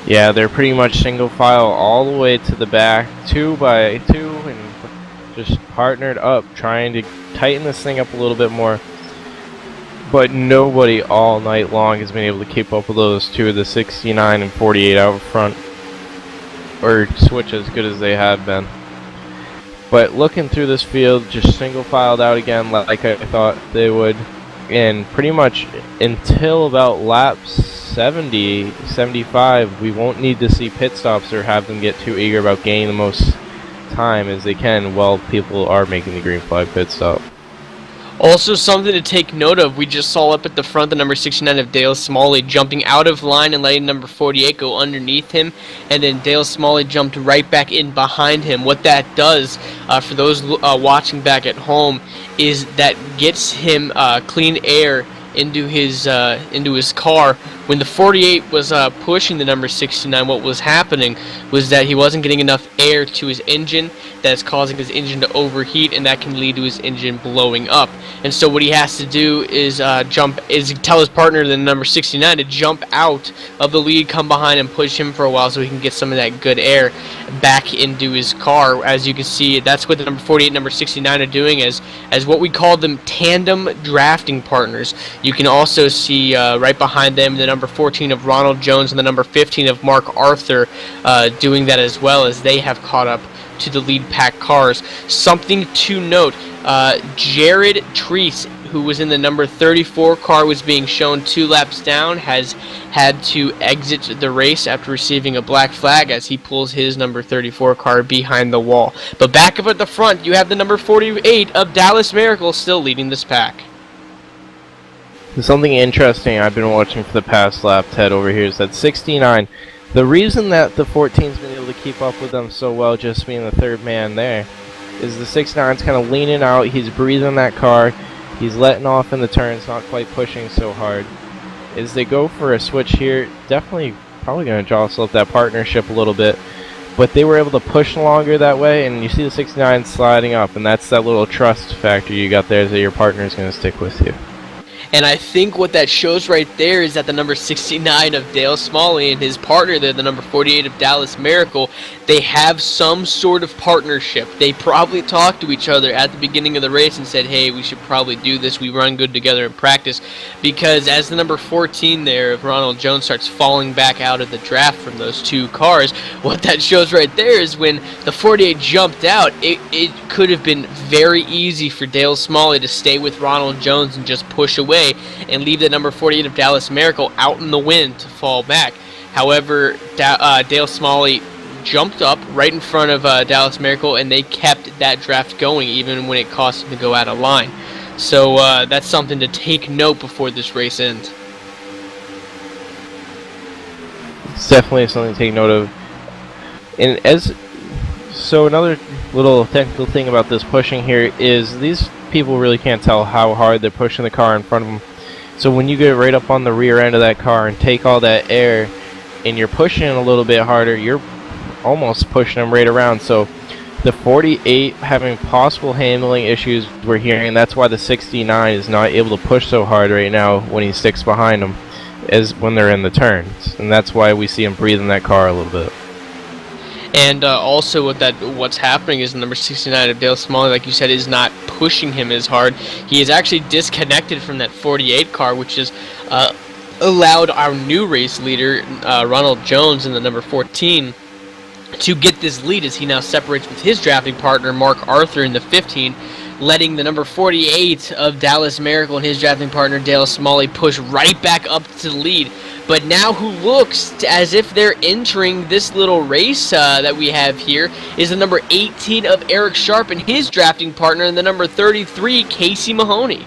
Yeah, they're pretty much single file all the way to the back, 2 by 2, and just partnered up, trying to tighten this thing up a little bit more. But nobody all night long has been able to keep up with those two, the 69 and 48 out front, or switch as good as they have been. But looking through this field, just single filed out again like I thought they would, and pretty much until about laps 70, 75, we won't need to see pit stops or have them get too eager about gaining the most time as they can while people are making the green flag pit stop. Also, something to take note of, we just saw up at the front the number 69 of Dale Smalley jumping out of line and letting number 48 go underneath him, and then Dale Smalley jumped right back in behind him. What that does, for those watching back at home, is that gets him clean air into his car. When the 48 was pushing the number 69, what was happening was that he wasn't getting enough air to his engine. That's causing his engine to overheat, and that can lead to his engine blowing up. And so what he has to do is tell his partner, the number 69, to jump out of the lead, come behind and push him for a while so he can get some of that good air back into his car. As you can see, that's what the number 48 and number 69 are doing as what we call them tandem drafting partners. You can also see right behind them the number 14 of Ronald Jones and the number 15 of Mark Arthur doing that as well, as they have caught up to the lead pack cars. Something to note, Jared Treese, who was in the number 34 car, was being shown 2 laps down, has had to exit the race after receiving a black flag as he pulls his number 34 car behind the wall. But back up at the front, you have the number 48 of Dallas Miracle still leading this pack. Something interesting I've been watching for the past lap, Ted, over here, is that 69, the reason that the 14's been able to keep up with them so well, just being the third man there, is the 69's kind of leaning out, he's breathing that car, he's letting off in the turns, not quite pushing so hard. As they go for a switch here, definitely probably going to jostle up that partnership a little bit, but they were able to push longer that way, and you see the 69 sliding up, and that's that little trust factor you got there, that your partner is going to stick with you. And I think what that shows right there is that the number 69 of Dale Smalley and his partner there, the number 48 of Dallas Miracle, they have some sort of partnership. They probably talked to each other at the beginning of the race and said, hey, we should probably do this. We run good together in practice. Because as the number 14 there of Ronald Jones starts falling back out of the draft from those 2 cars, what that shows right there is when the 48 jumped out, it could have been very easy for Dale Smalley to stay with Ronald Jones and just push away and leave the number 48 of Dallas Miracle out in the wind to fall back. However, Dale Smalley jumped up right in front of Dallas Miracle, and they kept that draft going even when it cost him to go out of line. So that's something to take note before this race ends. It's definitely something to take note of. And so another little technical thing about this pushing here is these people really can't tell how hard they're pushing the car in front of them. So when you get right up on the rear end of that car and take all that air and you're pushing a little bit harder, you're almost pushing them right around. So the 48 having possible handling issues we're hearing, that's why the 69 is not able to push so hard right now when he sticks behind them as when they're in the turns. And that's why we see him breathing that car a little bit. And also what's happening is number 69 of Dale Smalley, like you said, is not pushing him as hard. He is actually disconnected from that 48 car, which is allowed our new race leader, Ronald Jones, in the number 14, to get this lead as he now separates with his drafting partner, Mark Arthur, in the 15, letting the number 48 of Dallas Miracle and his drafting partner, Dale Smalley, push right back up to the lead. But now who looks as if they're entering this little race that we have here is the number 18 of Eric Sharp and his drafting partner, and the number 33, Casey Mahoney.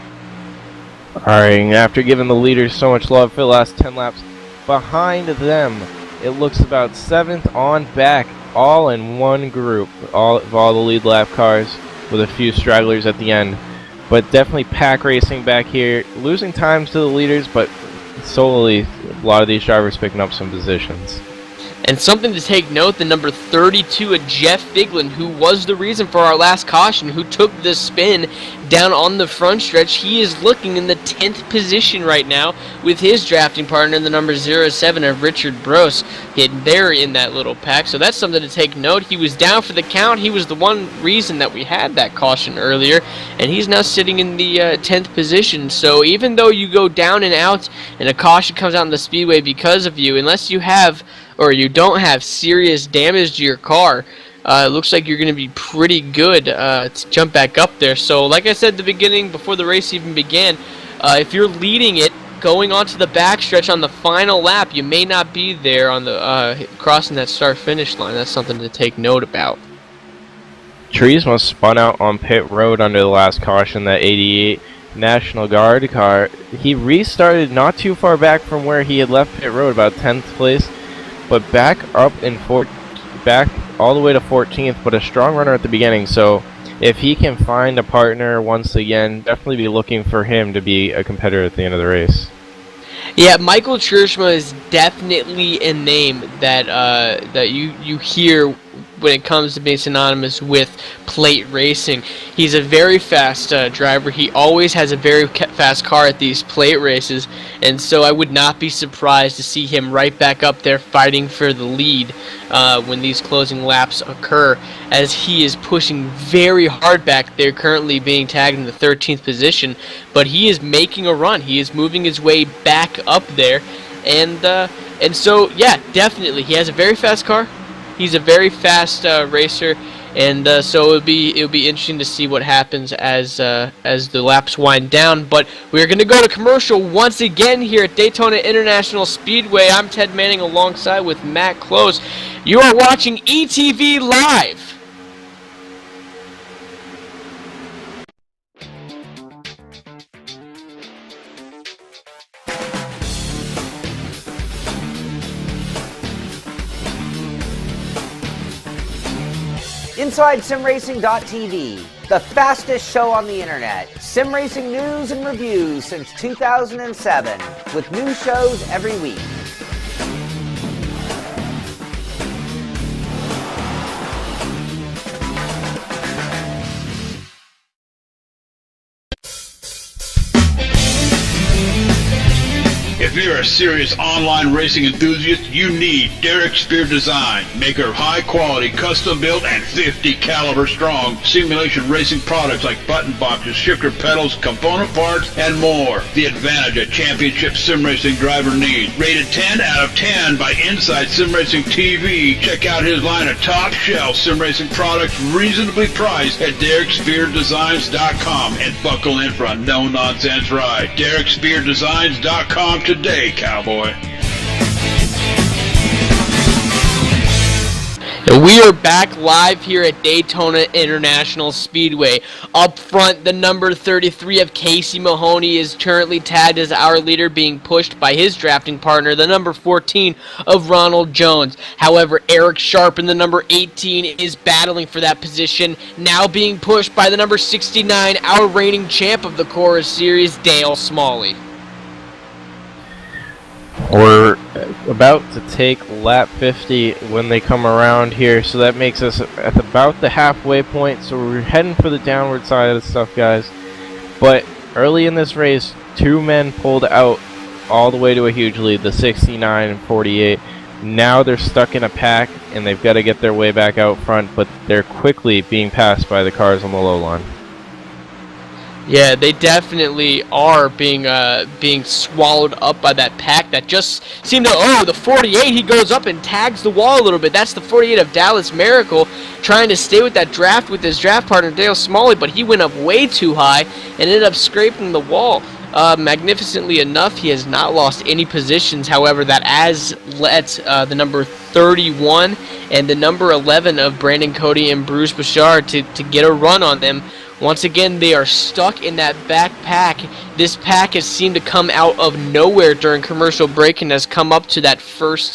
Alright, after giving the leaders so much love for the last 10 laps, behind them, it looks about 7th on back, all in one group, all the lead lap cars, with a few stragglers at the end. But definitely pack racing back here, losing times to the leaders, but solely a lot of these drivers picking up some positions. And something to take note, the number 32 of Jeff Figlin, who was the reason for our last caution, who took the spin down on the front stretch. He is looking in the 10th position right now with his drafting partner, the number 07 of Richard Brose. They're in that little pack, so that's something to take note. He was down for the count. He was the one reason that we had that caution earlier, and he's now sitting in the 10th position. So even though you go down and out and a caution comes out in the speedway because of you, unless you have or you don't have serious damage to your car, it looks like you're going to be pretty good to jump back up there. So like I said at the beginning, before the race even began, if you're leading it, going onto the backstretch on the final lap, you may not be there on the crossing that start-finish line. That's something to take note about. Trees must spun out on pit road under the last caution, that 88 National Guard car. He restarted not too far back from where he had left pit road, about 10th place, but back up in back all the way to 14th, but a strong runner at the beginning. So if he can find a partner once again, definitely be looking for him to be a competitor at the end of the race. Yeah, Michael Churchma is definitely a name that that you hear when it comes to being synonymous with plate racing. He's a very fast driver. He always has a very fast car at these plate races, and so I would not be surprised to see him right back up there fighting for the lead when these closing laps occur, as he is pushing very hard back there, currently being tagged in the 13th position, but he is making a run. He is moving his way back up there, and so yeah, definitely he has a very fast car. He's a very fast racer, and so it'll be interesting to see what happens as the laps wind down. But we're going to go to commercial once again here at Daytona International Speedway. I'm Ted Manning alongside with Matt Close. You are watching ETV Live. Inside SimRacing.tv, the fastest show on the internet. Sim racing news and reviews since 2007, with new shows every week. If you're a serious online racing enthusiast, you need Derek Spear Design, maker of high-quality, custom-built, and 50 caliber strong simulation racing products like button boxes, shifter pedals, component parts, and more. The advantage a championship sim racing driver needs. Rated 10 out of 10 by Inside SimRacingTV. Check out his line of top-shelf sim racing products, reasonably priced, at DerekSpearDesigns.com, and buckle in for a no-nonsense ride. DerekSpearDesigns.com today, cowboy. And we are back live here at Daytona International Speedway. Up front, the number 33 of Casey Mahoney is currently tagged as our leader, being pushed by his drafting partner, the number 14 of Ronald Jones. However, Eric Sharp in the number 18 is battling for that position, now being pushed by the number 69, our reigning champ of the CORA Series, Dale Smalley. We're about to take lap 50 when they come around here, so that makes us at about the halfway point, so we're heading for the downward side of the stuff, guys. But early in this race, two men pulled out all the way to a huge lead, the 69 and 48. Now they're stuck in a pack, and they've got to get their way back out front, but they're quickly being passed by the cars on the low line. Yeah, they definitely are being swallowed up by that pack that just seemed to, the 48, he goes up and tags the wall a little bit. That's the 48 of Dallas Miracle trying to stay with that draft with his draft partner Dale Smalley, but he went up way too high and ended up scraping the wall. Magnificently enough, he has not lost any positions. However, that has let the number 31 and the number 11 of Brandon Cody and Bruce Bouchard to get a run on them. Once again, they are stuck in that back pack. This pack has seemed to come out of nowhere during commercial break and has come up to that first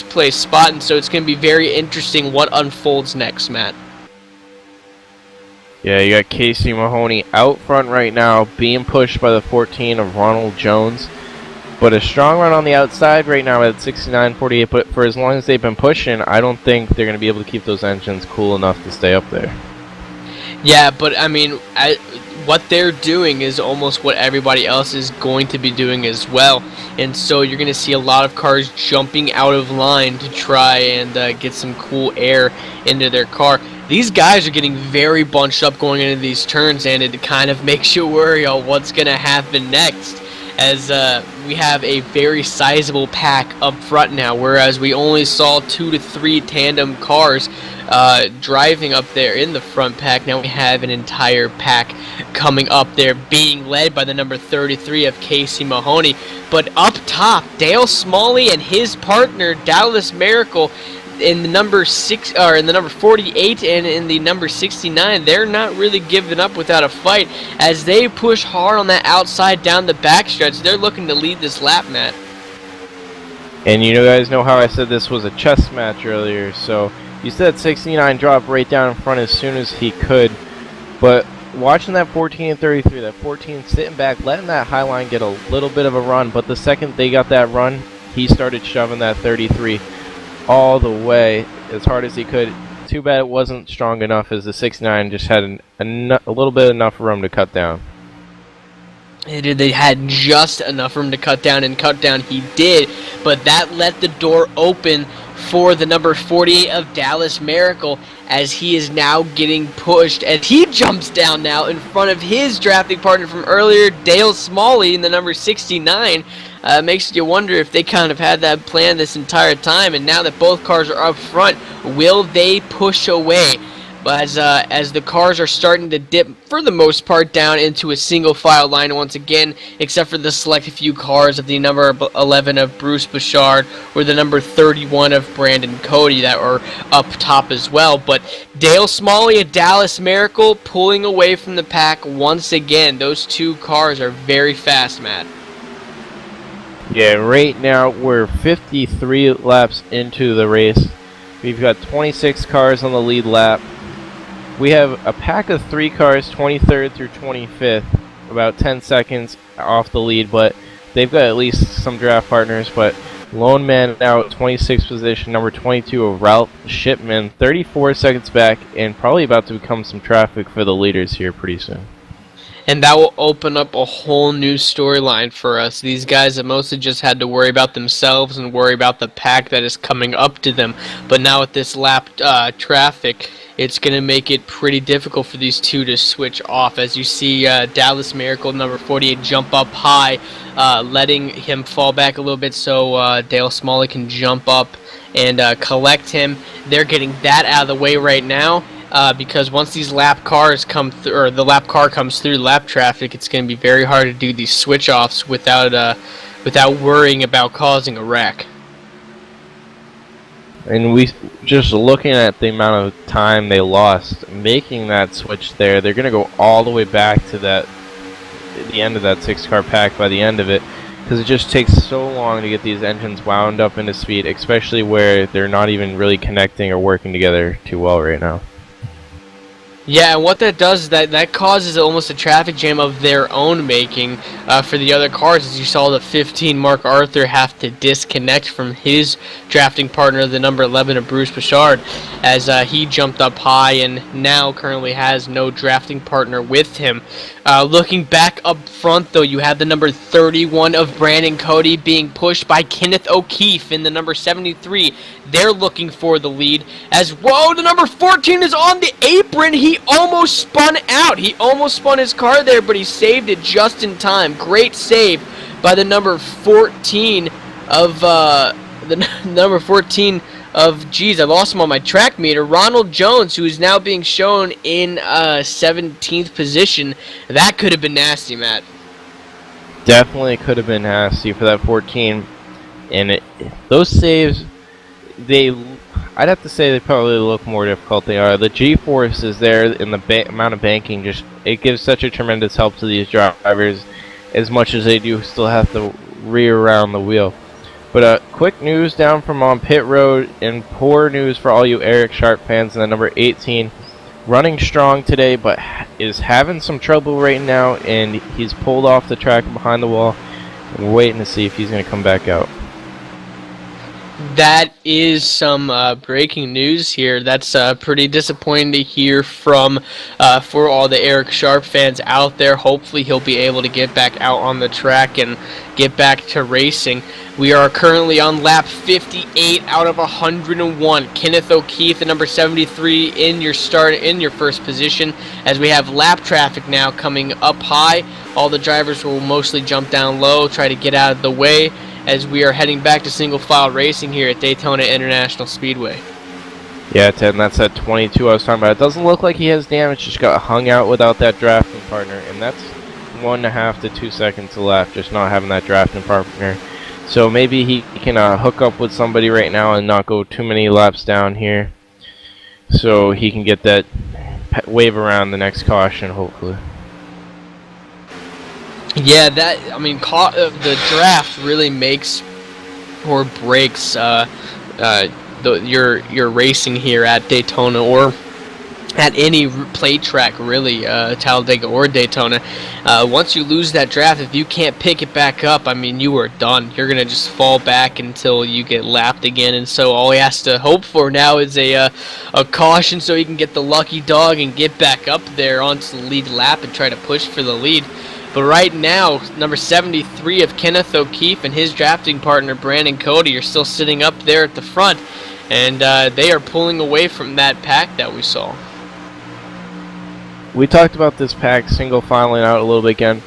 place spot, and so it's going to be very interesting what unfolds next, Matt. Yeah, you got Casey Mahoney out front right now, being pushed by the 14 of Ronald Jones. But a strong run on the outside right now at 69.48, but for as long as they've been pushing, I don't think they're going to be able to keep those engines cool enough to stay up there. Yeah, but I mean, what they're doing is almost what everybody else is going to be doing as well. And so you're going to see a lot of cars jumping out of line to try and get some cool air into their car. These guys are getting very bunched up going into these turns, and it kind of makes you worry on what's going to happen next, as we have a very sizable pack up front now, whereas we only saw 2 to 3 tandem cars driving up there in the front pack. Now we have an entire pack coming up there, being led by the number 33 of Casey Mahoney. But up top, Dale Smalley and his partner Dallas Miracle in the number 48 and in the number 69, they're not really giving up without a fight as they push hard on that outside down the backstretch. They're looking to lead this lap, Matt. And you guys know how I said this was a chess match earlier, so you said 69 dropped right down in front as soon as he could, but watching that 14 and 33, that 14 sitting back, letting that high line get a little bit of a run, but the second they got that run, he started shoving that 33 all the way as hard as he could. Too bad it wasn't strong enough, as the 69 just had a little bit enough room to cut down. They had just enough room to cut down, and cut down he did, but that let the door open for the number 48 of Dallas Miracle, as he is now getting pushed, and he jumps down now in front of his drafting partner from earlier, Dale Smalley, in the number 69. Makes you wonder if they kind of had that plan this entire time, and now that both cars are up front, will they push away? But as the cars are starting to dip, for the most part, down into a single file line once again, except for the select few cars of the number 11 of Bruce Bouchard or the number 31 of Brandon Cody that are up top as well. But Dale Smalley and Dallas Miracle pulling away from the pack once again. Those two cars are very fast, Matt. Yeah, right now we're 53 laps into the race. We've got 26 cars on the lead lap. We have a pack of 3 cars, 23rd through 25th, about 10 seconds off the lead, but they've got at least some draft partners. But Lone Man now at 26th position, number 22 of Ralph Shipman, 34 seconds back, and probably about to become some traffic for the leaders here pretty soon. And that will open up a whole new storyline for us. These guys have mostly just had to worry about themselves and worry about the pack that is coming up to them. But now with this lap traffic, it's going to make it pretty difficult for these two to switch off. As you see Dallas Miracle, number 48, jump up high, letting him fall back a little bit so Dale Smalley can jump up and collect him. They're getting that out of the way right now. Because once these lap cars come through, or the lap car comes through lap traffic, it's going to be very hard to do these switch offs without worrying about causing a wreck. And we just looking at the amount of time they lost making that switch there, they're going to go all the way back to the end of that 6-car pack by the end of it, because it just takes so long to get these engines wound up into speed, especially where they're not even really connecting or working together too well right now. Yeah, and what that does is that causes almost a traffic jam of their own making for the other cars. As you saw the 15 Mark Arthur have to disconnect from his drafting partner, the number 11 of Bruce Bouchard, as he jumped up high and now currently has no drafting partner with him. Looking back up front, though, you have the number 31 of Brandon Cody being pushed by Kenneth O'Keefe in the number 73. They're looking for the lead. As, whoa, the number 14 is on the apron. He almost spun out. He almost spun his car there, but he saved it just in time. Great save by the number 14 of, geez, I lost him on my track meter, Ronald Jones, who is now being shown in 17th position. That could have been nasty, Matt. Definitely could have been nasty for that 14. And those saves, I'd have to say they probably look more difficult. They are. The G-force is there, and the amount of banking it gives such a tremendous help to these drivers, as much as they do still have to rear around the wheel. But quick news down from on pit road, and poor news for all you Eric Sharp fans in the number 18. Running strong today, but is having some trouble right now, and he's pulled off the track behind the wall. And we're waiting to see if he's going to come back out. That is some breaking news here. That's pretty disappointing to hear from for all the Eric Sharp fans out there. Hopefully he'll be able to get back out on the track and get back to racing. We are currently on lap 58 out of 101. Kenneth O'Keefe, the number 73, in your first position. As we have lap traffic now coming up high, all the drivers will mostly jump down low, try to get out of the way, as we are heading back to single file racing here at Daytona International Speedway. Yeah, Ted, and that's that 22 I was talking about. It doesn't look like he has damage, just got hung out without that drafting partner, and that's 1.5 to 2 seconds left, just not having that drafting partner. So maybe he can hook up with somebody right now and not go too many laps down here, so he can get that wave around the next caution, hopefully. Yeah, the draft really makes or breaks your racing here at Daytona, or at any plate track, really, Talladega or Daytona. Once you lose that draft, if you can't pick it back up, I mean, you are done. You're going to just fall back until you get lapped again, and so all he has to hope for now is a caution so he can get the lucky dog and get back up there onto the lead lap and try to push for the lead. But right now, number 73 of Kenneth O'Keefe and his drafting partner, Brandon Cody, are still sitting up there at the front, and they are pulling away from that pack that we saw. We talked about this pack single filing out a little bit again,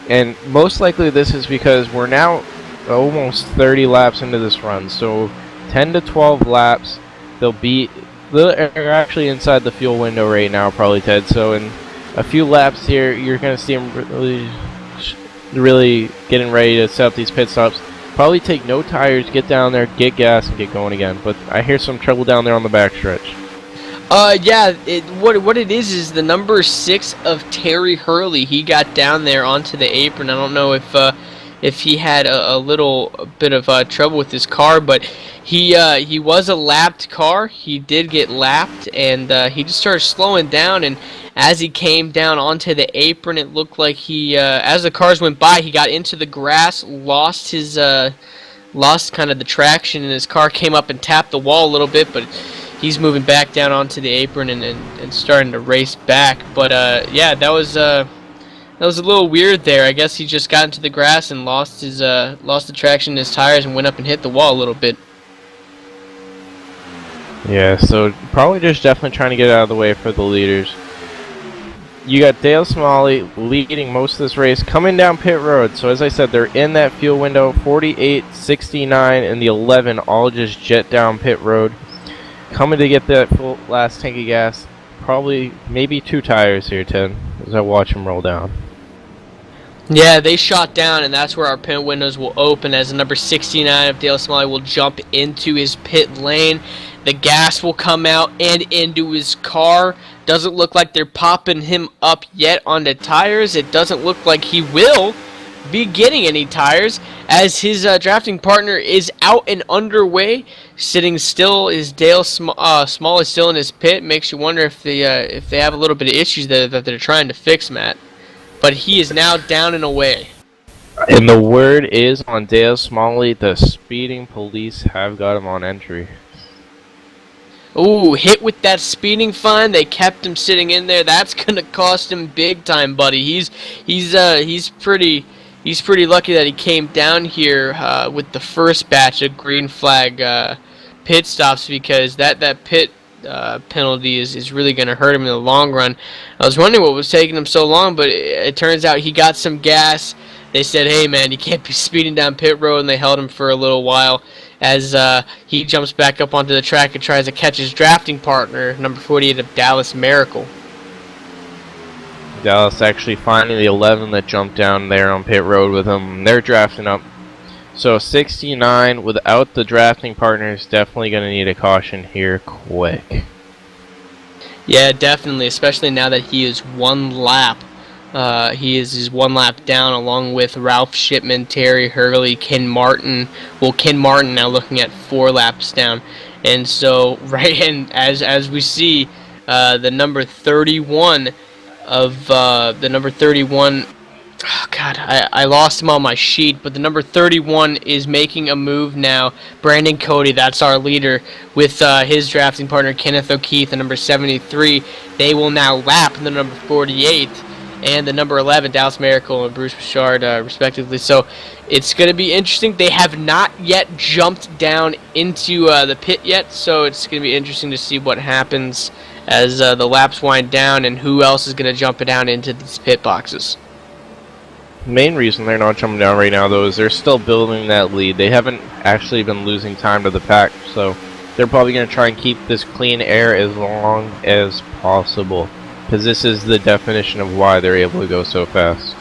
and most likely this is because we're now almost 30 laps into this run, so 10 to 12 laps, they're actually inside the fuel window right now, probably, Ted. So in a few laps here, you're going to see them really getting ready to set up these pit stops. Probably take no tires, get down there, get gas, and get going again. But I hear some trouble down there on the backstretch. Yeah, what it is the number 6 of Terry Hurley. He got down there onto the apron. I don't know if he had a little bit of trouble with his car, but he was a lapped car. He did get lapped, and he just started slowing down, and as he came down onto the apron, it looked like he, as the cars went by, he got into the grass, lost kind of the traction, and his car came up and tapped the wall a little bit, but he's moving back down onto the apron and starting to race back. But yeah, that was a little weird there. I guess he just got into the grass and lost the traction in his tires and went up and hit the wall a little bit. Yeah, so probably just definitely trying to get out of the way for the leaders. You got Dale Smalley leading most of this race, coming down pit road. So as I said, they're in that fuel window. 48, 69, and the 11 all just jet down pit road, coming to get that full last tank of gas. Probably maybe 2 tires here, Ted, as I watch them roll down. Yeah, they shot down, and that's where our pit windows will open, as the number 69 of Dale Smalley will jump into his pit lane. The gas will come out and into his car. Doesn't look like they're popping him up yet on the tires. It doesn't look like he will be getting any tires, as his drafting partner is out and underway. sitting still. Is Dale Small is still in his pit. Makes you wonder if they have a little bit of issues that they're trying to fix, Matt. But he is now down and away. And the word is on Dale Smalley, the speeding police have got him on entry. Ooh, hit with that speeding fine. They kept him sitting in there. That's gonna cost him big time, buddy. He's pretty lucky that he came down here with the first batch of green flag pit stops, because that pit penalty is really gonna hurt him in the long run. I was wondering what was taking him so long, but it turns out he got some gas. They said, hey man, you can't be speeding down pit road, and they held him for a little while as he jumps back up onto the track and tries to catch his drafting partner, number 48 of Dallas Miracle. Dallas actually finding the 11 that jumped down there on pit road with him. They're drafting up. So 69 without the drafting partner is definitely going to need a caution here quick. Yeah, definitely, especially now that he is one lap. He is 1 lap down, along with Ralph Shipman, Terry Hurley, Ken Martin. Well, Ken Martin now looking at 4 laps down, and so as we see, the number 31 of the number 31. Oh God, I lost him on my sheet, but the number 31 is making a move now. Brandon Cody, that's our leader, with his drafting partner Kenneth O'Keefe, the number 73. They will now lap the number 48. And the number 11, Dallas Miracle and Bruce Bouchard, respectively. So it's going to be interesting. They have not yet jumped down into the pit yet, so it's going to be interesting to see what happens as the laps wind down and who else is going to jump down into these pit boxes. The main reason they're not jumping down right now, though, is they're still building that lead. They haven't actually been losing time to the pack, so they're probably going to try and keep this clean air as long as possible, because this is the definition of why they're able to go so fast.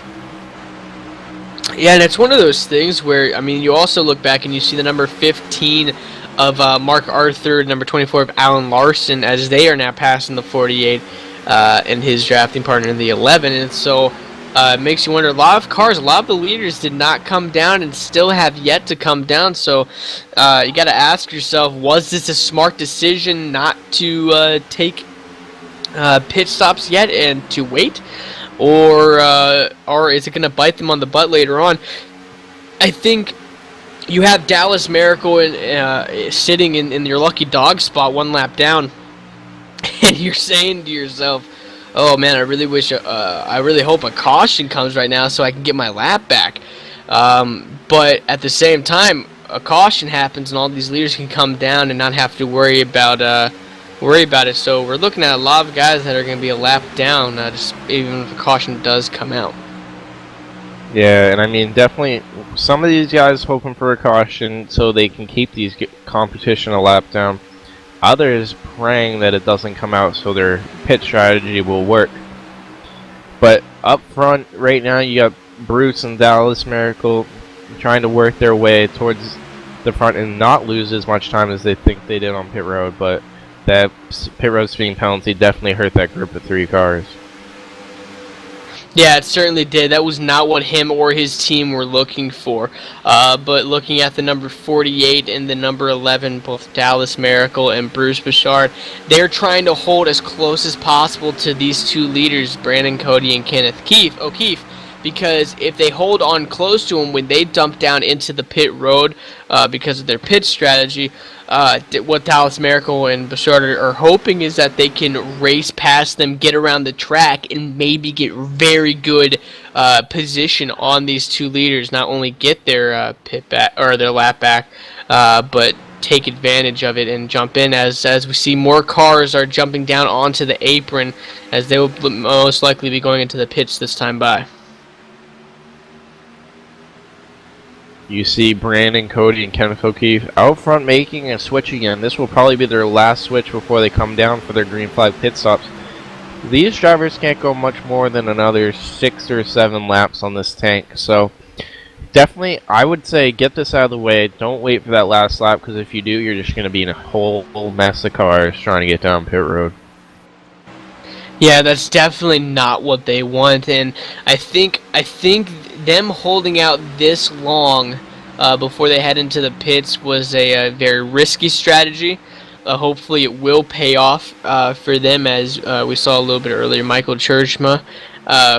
Yeah, and it's one of those things where, I mean, you also look back and you see the number 15 of Mark Arthur, number 24 of Alan Larson, as they are now passing the 48 and his drafting partner in the 11. And so it makes you wonder, a lot of the leaders did not come down and still have yet to come down. So you got to ask yourself, was this a smart decision not to take pit stops yet and to wait, or is it going to bite them on the butt later on? I think you have Dallas Miracle sitting in your lucky dog spot 1 lap down, and you're saying to yourself, oh man, I really hope a caution comes right now so I can get my lap back. But at the same time, a caution happens and all these leaders can come down and not have to worry about it. So we're looking at a lot of guys that are going to be a lap down, just even if a caution does come out. Yeah, and I mean, definitely some of these guys hoping for a caution so they can keep these competition a lap down. Others praying that it doesn't come out so their pit strategy will work. But up front right now, you got Bruce and Dallas Miracle trying to work their way towards the front and not lose as much time as they think they did on pit road, but that pit road speeding penalty definitely hurt that group of 3 cars. Yeah, it certainly did. That was not what him or his team were looking for. But looking at the number 48 and the number 11, both Dallas Miracle and Bruce Bouchard, they're trying to hold as close as possible to these 2 leaders, Brandon Cody and Kenneth O'Keefe, because if they hold on close to them when they dump down into the pit road because of their pit strategy, what Dallas Miracle and Bouchard are hoping is that they can race past them, get around the track, and maybe get very good position on these 2 leaders. Not only get their pit back or their lap back, but take advantage of it and jump in as we see more cars are jumping down onto the apron, as they will most likely be going into the pits this time by. You see Brandon Cody and Kenneth O'Keefe out front making a switch again. This will probably be their last switch before they come down for their green flag pit stops. These drivers can't go much more than another 6 or 7 laps on this tank. So definitely, I would say get this out of the way. Don't wait for that last lap, because if you do, you're just going to be in a whole mess of cars trying to get down pit road. Yeah, that's definitely not what they want, and I think them holding out this long before they head into the pits was a very risky strategy. Hopefully it will pay off for them, as we saw a little bit earlier. Michael Churchma,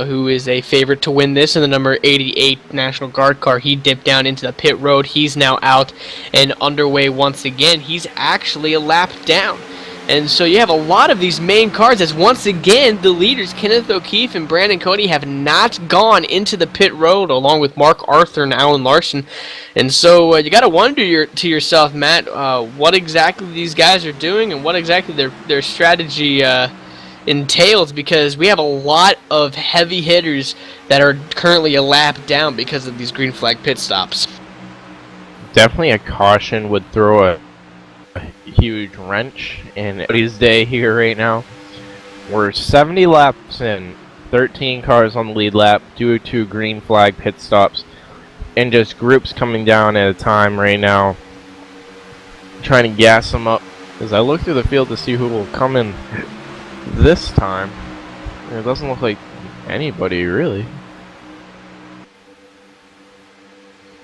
who is a favorite to win this in the number 88 National Guard car, he dipped down into the pit road. He's now out and underway once again. He's actually a lap down. And so you have a lot of these main cars as once again the leaders, Kenneth O'Keefe and Brandon Cody, have not gone into the pit road along with Mark Arthur and Alan Larson. And so you got to wonder to yourself, Matt, what exactly these guys are doing and what exactly their strategy entails, because we have a lot of heavy hitters that are currently a lap down because of these green flag pit stops. Definitely a caution would throw a huge wrench in anybody's day here right now. We're 70 laps in, 13 cars on the lead lap due to green flag pit stops, and just groups coming down at a time right now, trying to gas them up. As I look through the field to see who will come in this time, it doesn't look like anybody really.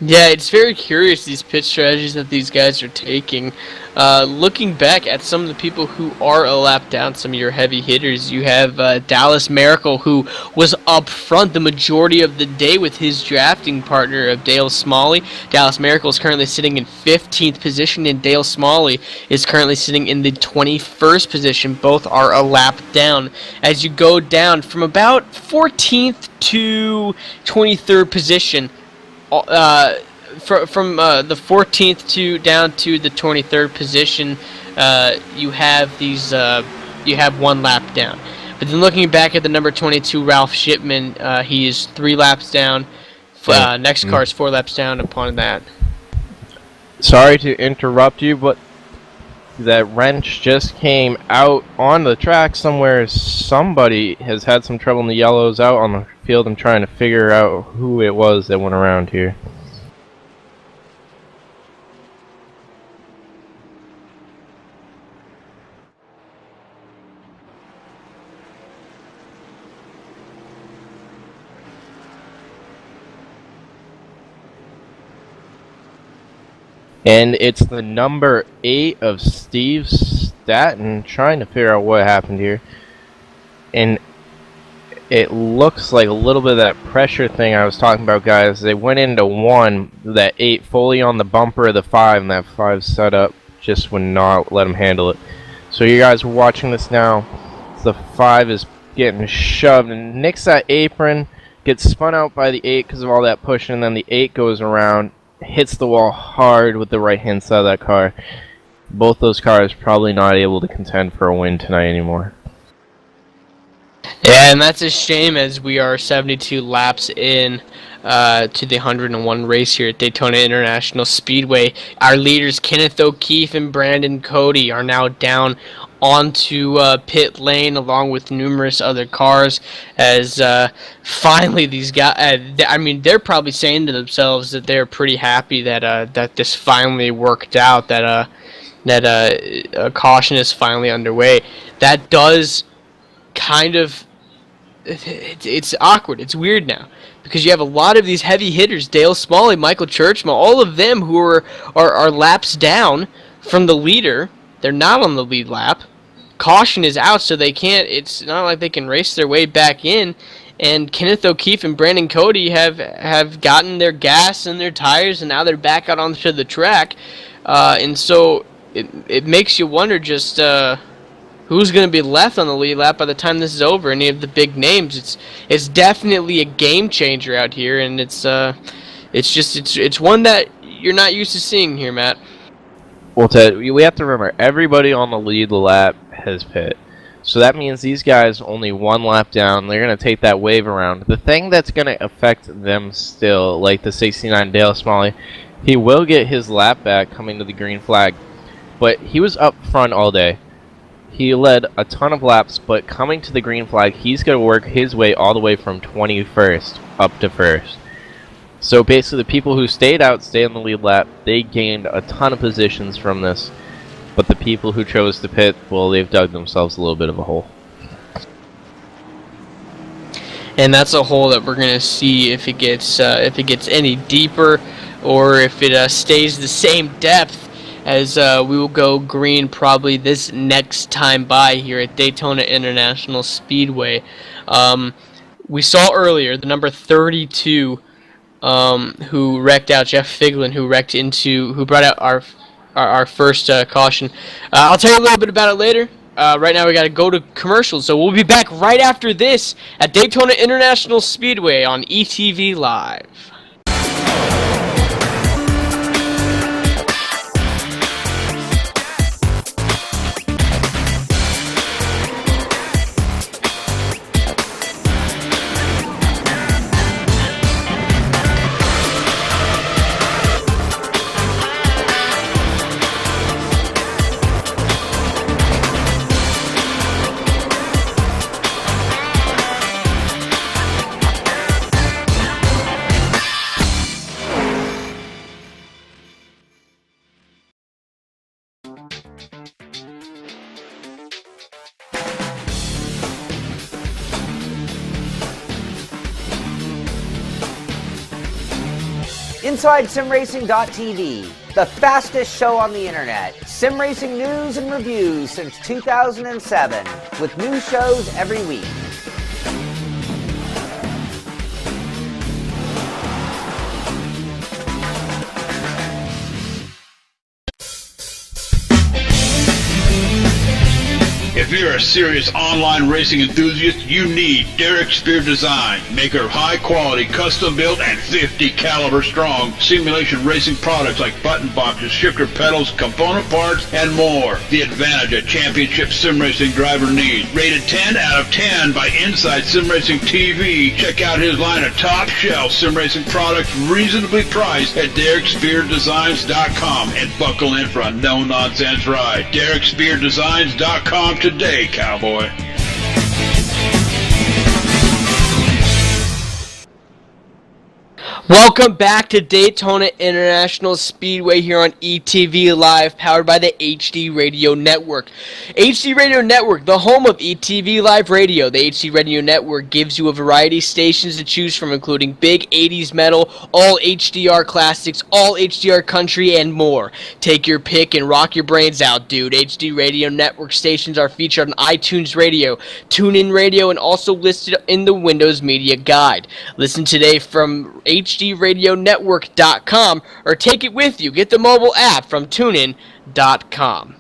Yeah, it's very curious, these pit strategies that these guys are taking. Looking back at some of the people who are a lap down, some of your heavy hitters, you have Dallas Miracle, who was up front the majority of the day with his drafting partner of Dale Smalley. Dallas Miracle is currently sitting in 15th position, and Dale Smalley is currently sitting in the 21st position. Both are a lap down. As you go down from about 14th to 23rd position, from the 14th to down to the 23rd position, you have these you have one lap down. But then looking back at the number 22, Ralph Shipman, he is 3 laps down. Next car is 4 laps down upon that. Sorry to interrupt you, but that wrench just came out on the track somewhere. Somebody has had some trouble in the yellows out on the field. I'm trying to figure out who it was that went around here. And it's the number 8 of Steve Staton, trying to figure out what happened here. And it looks like a little bit of that pressure thing I was talking about, guys. They went into 1, that 8 fully on the bumper of the 5, and that 5 setup just would not let him handle it. So you guys are watching this now. The 5 is getting shoved and nicks that apron, gets spun out by the 8 because of all that pushing, and then the 8 goes around, hits the wall hard with the right hand side of that car. Both those cars probably not able to contend for a win tonight anymore. Yeah, and that's a shame, as we are 72 laps in to the 101 race here at Daytona International Speedway. Our leaders, Kenneth O'Keefe and Brandon Cody, are now down onto pit lane along with numerous other cars, as finally these guys, I mean, they're probably saying to themselves that they're pretty happy that that this finally worked out, that a caution is finally underway. That does kind of, it's awkward, it's weird now, because you have a lot of these heavy hitters, Dale Smalley, Michael Churchma, all of them who are laps down from the leader. They're not on the lead lap. Caution is out, so they can't, it's not like they can race their way back in. And Kenneth O'Keefe and Brandon Cody have gotten their gas and their tires, and now they're back out onto the track. And so it makes you wonder just who's going to be left on the lead lap by the time this is over. Any of the big names. It's definitely a game changer out here, and it's one that you're not used to seeing here, Matt. Well, Ted, we have to remember, everybody on the lead lap has pit. So that means these guys only 1 lap down. They're going to take that wave around. The thing that's going to affect them still, like the 69 Dale Smalley, he will get his lap back coming to the green flag. But he was up front all day. He led a ton of laps, but coming to the green flag, he's going to work his way all the way from 21st up to 1st. So basically, the people who stayed out, stayed on the lead lap, they gained a ton of positions from this. But the people who chose to pit, well, they've dug themselves a little bit of a hole. And that's a hole that we're going to see if it gets any deeper. or if it stays the same depth, as we will go green probably this next time by here at Daytona International Speedway. We saw earlier the number 32 who wrecked out, Jeff Figlin, who brought out our first caution. I'll tell you a little bit about it later. Right now we got to go to commercials, so we'll be back right after this at Daytona International Speedway on ETV Live. Inside SimRacing.tv, the fastest show on the internet. Sim racing news and reviews since 2007, with new shows every week. If you're a serious online racing enthusiast, you need Derek Spear Design, maker of high-quality, custom-built, and 50 caliber strong simulation racing products like button boxes, shifter pedals, component parts, and more. The advantage a championship sim racing driver needs. Rated 10 out of 10 by Inside Sim Racing TV. Check out his line of top-shelf sim racing products reasonably priced at DerekSpearDesigns.com and buckle in for a no-nonsense ride. DerekSpearDesigns.com today, cowboy. Welcome back to Daytona International Speedway here on ETV Live, powered by the HD Radio Network. HD Radio Network, the home of ETV Live Radio. The HD Radio Network gives you a variety of stations to choose from, including big 80s metal, all HDR classics, all HDR country, and more. Take your pick and rock your brains out, dude. HD Radio Network stations are featured on iTunes Radio, TuneIn Radio, and also listed in the Windows Media Guide. Listen today from HDRadioNetwork.com or take it with you. Get the mobile app from TuneIn.com.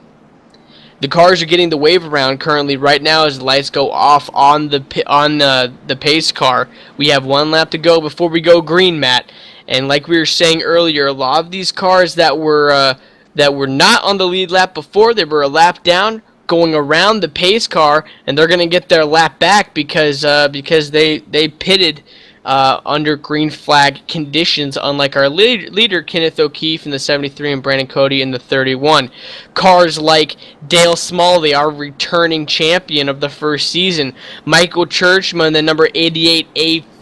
The cars are getting the wave around currently right now as the lights go off on the pace car. We have one lap to go before we go green, Matt. And like we were saying earlier, a lot of these cars that were not on the lead lap before, they were a lap down, going around the pace car, and they're going to get their lap back because they pitted under green flag conditions, unlike our leader Kenneth O'Keefe in the 73 and Brandon Cody in the 31. Cars like Dale Smalley, our returning champion of the first season, Michael Churchman, the number 88,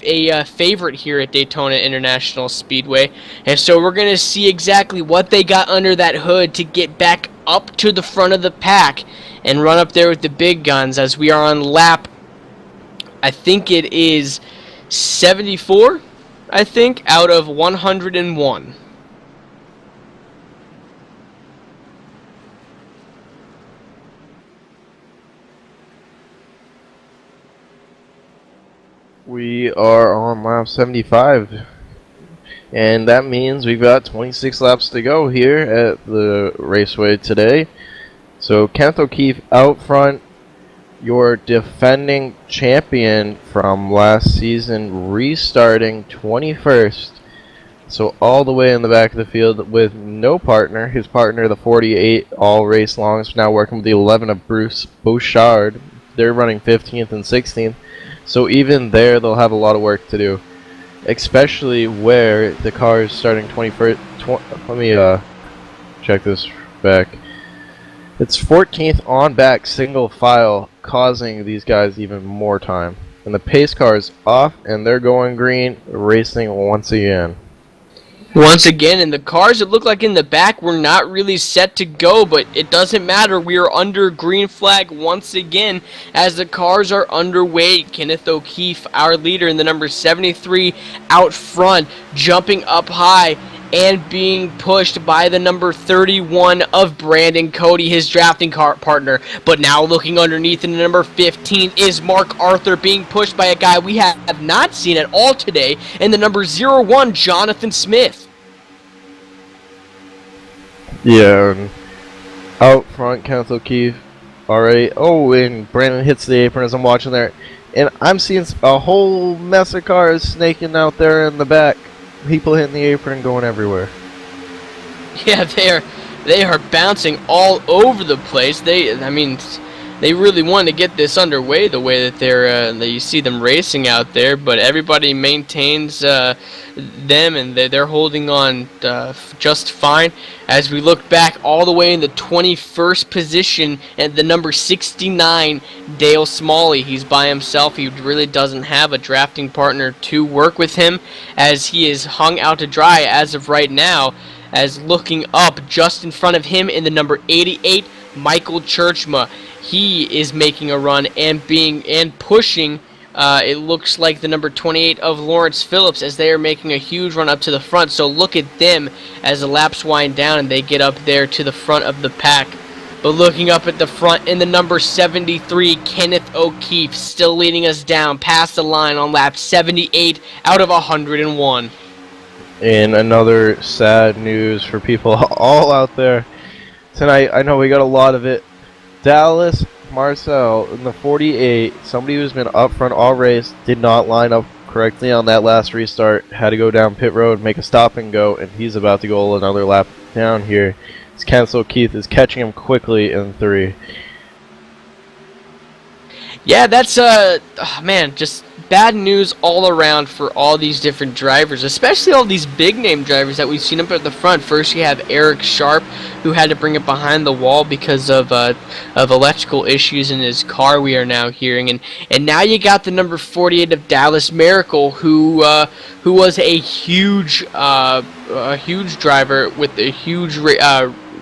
a favorite here at Daytona International Speedway. And so we're going to see exactly what they got under that hood to get back up to the front of the pack and run up there with the big guns, as we are on lap, I think it is 74, I think, out of 101. We are on lap 75, and that means we've got 26 laps to go here at the raceway today. So Kenneth O'Keefe out front, your defending champion from last season, restarting 21st. So all the way in the back of the field with no partner. His partner, the 48 all race long, is now working with the 11 of Bruce Bouchard. They're running 15th and 16th. So even there, they'll have a lot of work to do, especially where the car is starting 21st. Let me check this back. It's 14th on back single file, causing these guys even more time. And the pace car is off, and they're going green, racing once again. Once again, and the cars that look like in the back were not really set to go, but it doesn't matter. We are under green flag once again as the cars are underway. Kenneth O'Keefe, our leader in the number 73 out front, jumping up high and being pushed by the number 31 of Brandon Cody, his drafting partner. But now looking underneath in the number 15 is Mark Arthur, being pushed by a guy we have not seen at all today, and the number 01, Jonathan Smith. Yeah, and out front, Kenneth O'Keefe already. Oh, and Brandon hits the apron as I'm watching there. And I'm seeing a whole mess of cars snaking out there in the back. People hitting the apron, going everywhere. Yeah, they are bouncing all over the place. They really want to get this underway the way that that you see them racing out there, but everybody maintains them, and they're holding on just fine. As we look back all the way in the 21st position at the number 69, Dale Smalley. He's by himself. He really doesn't have a drafting partner to work with him, as he is hung out to dry as of right now. As looking up just in front of him in the number 88, Michael Churchma. He is making a run and pushing. It looks like the number 28 of Lawrence Phillips, as they are making a huge run up to the front. So look at them as the laps wind down and they get up there to the front of the pack. But looking up at the front in the number 73, Kenneth O'Keefe, still leading us down past the line on lap 78 out of 101. And another sad news for people all out there tonight. I know we got a lot of it. Dallas Marcel in the 48, somebody who's been up front all race, did not line up correctly on that last restart. Had to go down pit road, make a stop and go, and he's about to go another lap down here. It's Kenneth O'Keefe is catching him quickly in 3. Yeah, that's man, just bad news all around for all these different drivers, especially all these big name drivers that we've seen up at the front. First you have Eric Sharp, who had to bring it behind the wall because of electrical issues in his car, we are now hearing, and now you got the number 48 of Dallas Miracle, who was a huge driver with a huge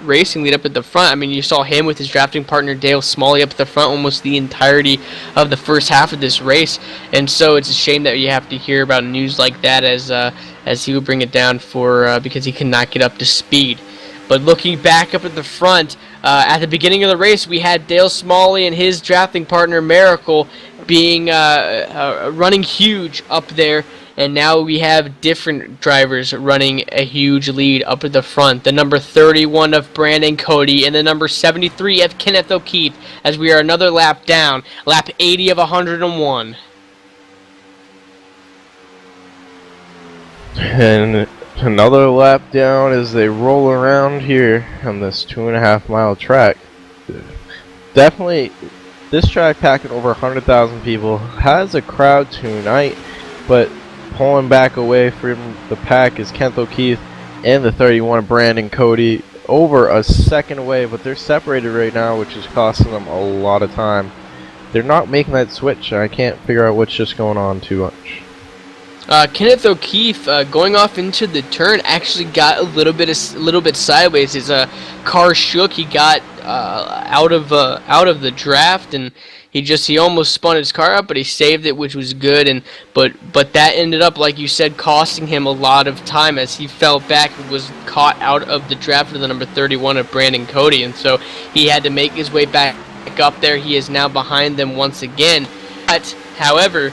racing lead up at the front. I mean, you saw him with his drafting partner Dale Smalley up at the front almost the entirety of the first half of this race, and so it's a shame that you have to hear about news like that as he would bring it down for because he cannot get up to speed. But looking back up at the front, at the beginning of the race, we had Dale Smalley and his drafting partner Miracle being running huge up there. And now we have different drivers running a huge lead up at the front. The number 31 of Brandon Cody and the number 73 of Kenneth O'Keefe, as we are another lap down. Lap 80 of 101. And another lap down as they roll around here on this 2.5 mile track. Definitely, this track packing over 100,000 people, has a crowd tonight, but pulling back away from the pack is Kenneth O'Keefe and the 31 Brandon Cody, over a second away, but they're separated right now, which is costing them a lot of time. They're not making that switch, and I can't figure out what's just going on too much. Kenneth O'Keefe going off into the turn actually got a little bit sideways. His car shook. He got out of the draft, and he almost spun his car up, but he saved it, which was good. And but that ended up, like you said, costing him a lot of time as he fell back and was caught out of the draft of the number 31 of Brandon Cody, and so he had to make his way back up there. He is now behind them once again. But however,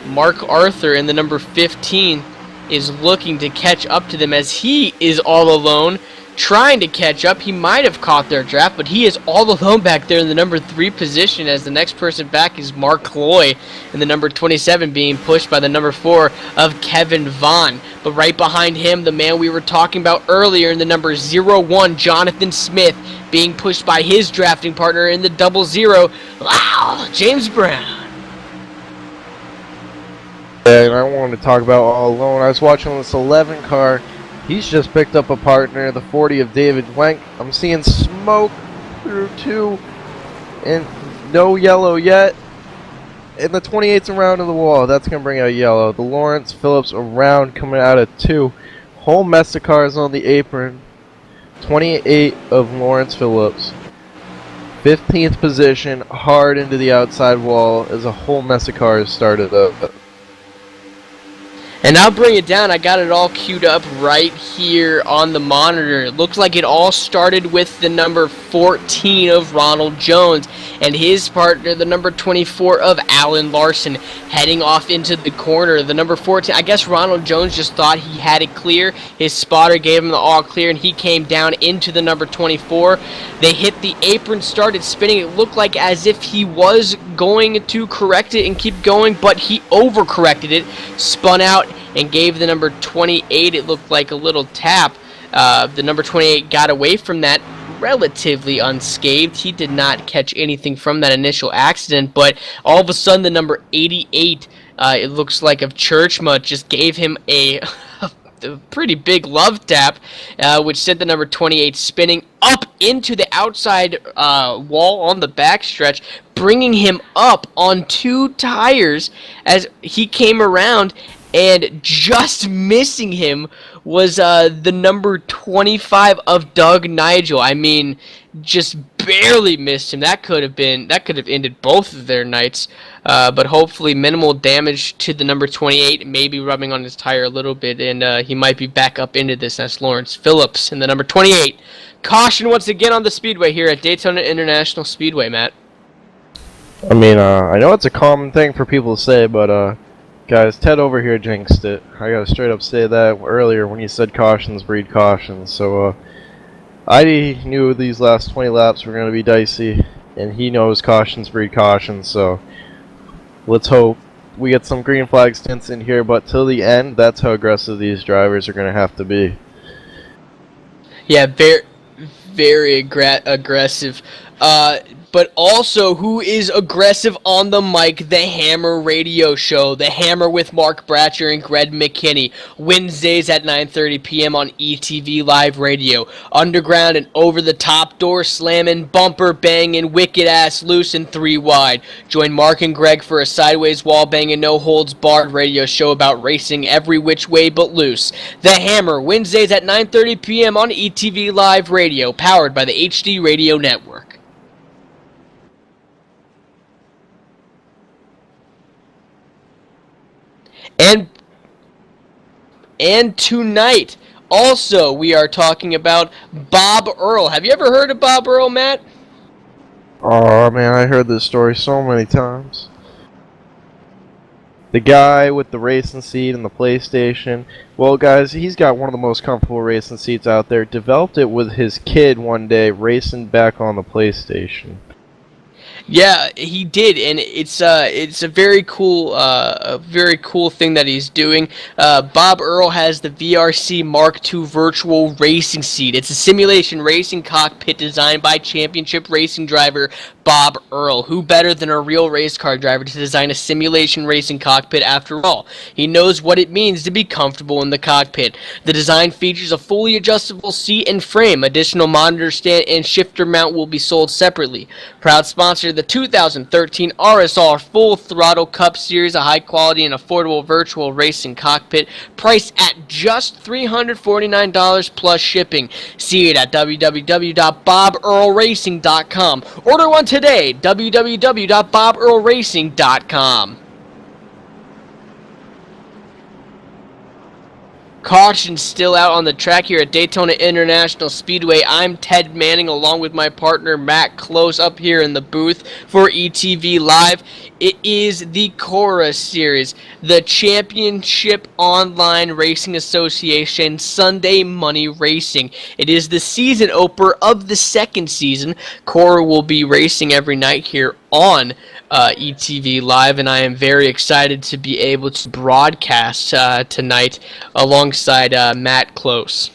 Mark Arthur in the number 15 is looking to catch up to them as he is all alone trying to catch up. He might have caught their draft, but he is all alone back there in the number 3 position, as the next person back is Mark Cloy in the number 27, being pushed by the number 4 of Kevin Vaughn. But right behind him, the man we were talking about earlier in the number 01, Jonathan Smith, being pushed by his drafting partner in the 00, wow, James Brown. And I wanted to talk about all alone. I was watching this 11 car. He's just picked up a partner, the 40 of David Wenk. I'm seeing smoke through 2, and no yellow yet. And the 28's around to the wall. That's going to bring out yellow. The Lawrence Phillips around coming out of 2. Whole mess of cars on the apron. 28 of Lawrence Phillips. 15th position, hard into the outside wall as a whole mess of cars started up. And I'll bring it down. I got it all queued up right here on the monitor. It looks like it all started with the number 14 of Ronald Jones and his partner, the number 24 of Alan Larson, heading off into the corner. The number 14, I guess Ronald Jones just thought he had it clear. His spotter gave him the all clear, and he came down into the number 24. They hit the apron, started spinning. It looked like as if he was going to correct it and keep going, but he overcorrected it, spun out, and gave the number 28, it looked like, a little tap. The number 28 got away from that relatively unscathed. He did not catch anything from that initial accident, but all of a sudden the number 88, it looks like, of Churchma, just gave him a pretty big love tap, which sent the number 28 spinning up into the outside wall on the backstretch, bringing him up on 2 tires as he came around, and just missing him was the number 25 of Doug Nigel. I mean, just barely missed him. That could have ended both of their nights. But hopefully minimal damage to the number 28, maybe rubbing on his tire a little bit, and he might be back up into this. That's Lawrence Phillips in the number 28. Caution once again on the speedway here at Daytona International Speedway, Matt. I mean, I know it's a common thing for people to say, but guys, Ted over here jinxed it. I gotta straight up say that earlier when he said cautions breed cautions. So I knew these last 20 laps were gonna be dicey, and he knows cautions breed cautions. So let's hope we get some green flag stints in here. But till the end, that's how aggressive these drivers are gonna have to be. Yeah, very aggressive. But also, who is aggressive on the mic? The Hammer Radio Show. The Hammer with Mark Bratcher and Greg McKinney. Wednesdays at 9:30 p.m. on ETV Live Radio. Underground and over-the-top, door slamming, bumper banging, wicked-ass loose and 3 wide. Join Mark and Greg for a sideways wall banging, no-holds-barred radio show about racing every which way but loose. The Hammer, Wednesdays at 9:30 p.m. on ETV Live Radio, powered by the HD Radio Network. And tonight, also, we are talking about Bob Earl. Have you ever heard of Bob Earl, Matt? Oh man, I heard this story so many times. The guy with the racing seat and the PlayStation. Well, guys, he's got one of the most comfortable racing seats out there. Developed it with his kid one day, racing back on the PlayStation. Yeah, he did, and it's a very cool thing that he's doing. Bob Earl has the VRC Mark II virtual racing seat. It's a simulation racing cockpit designed by championship racing driver Bob Earl. Who better than a real race car driver to design a simulation racing cockpit after all? He knows what it means to be comfortable in the cockpit. The design features a fully adjustable seat and frame. Additional monitor stand and shifter mount will be sold separately. Proud sponsor of the 2013 RSR Full Throttle Cup Series, a high-quality and affordable virtual racing cockpit, priced at just $349 plus shipping. See it at www.bobearlracing.com. Order one today, www.bobearlracing.com. Caution still out on the track here at Daytona International Speedway. I'm Ted Manning along with my partner Matt Close up here in the booth for ETV Live. It is the CORA Series, the Championship Online Racing Association Sunday Money Racing. It is the season opener of the second season. CORA will be racing every night here on ETV Live, and I am very excited to be able to broadcast tonight alongside Matt Close.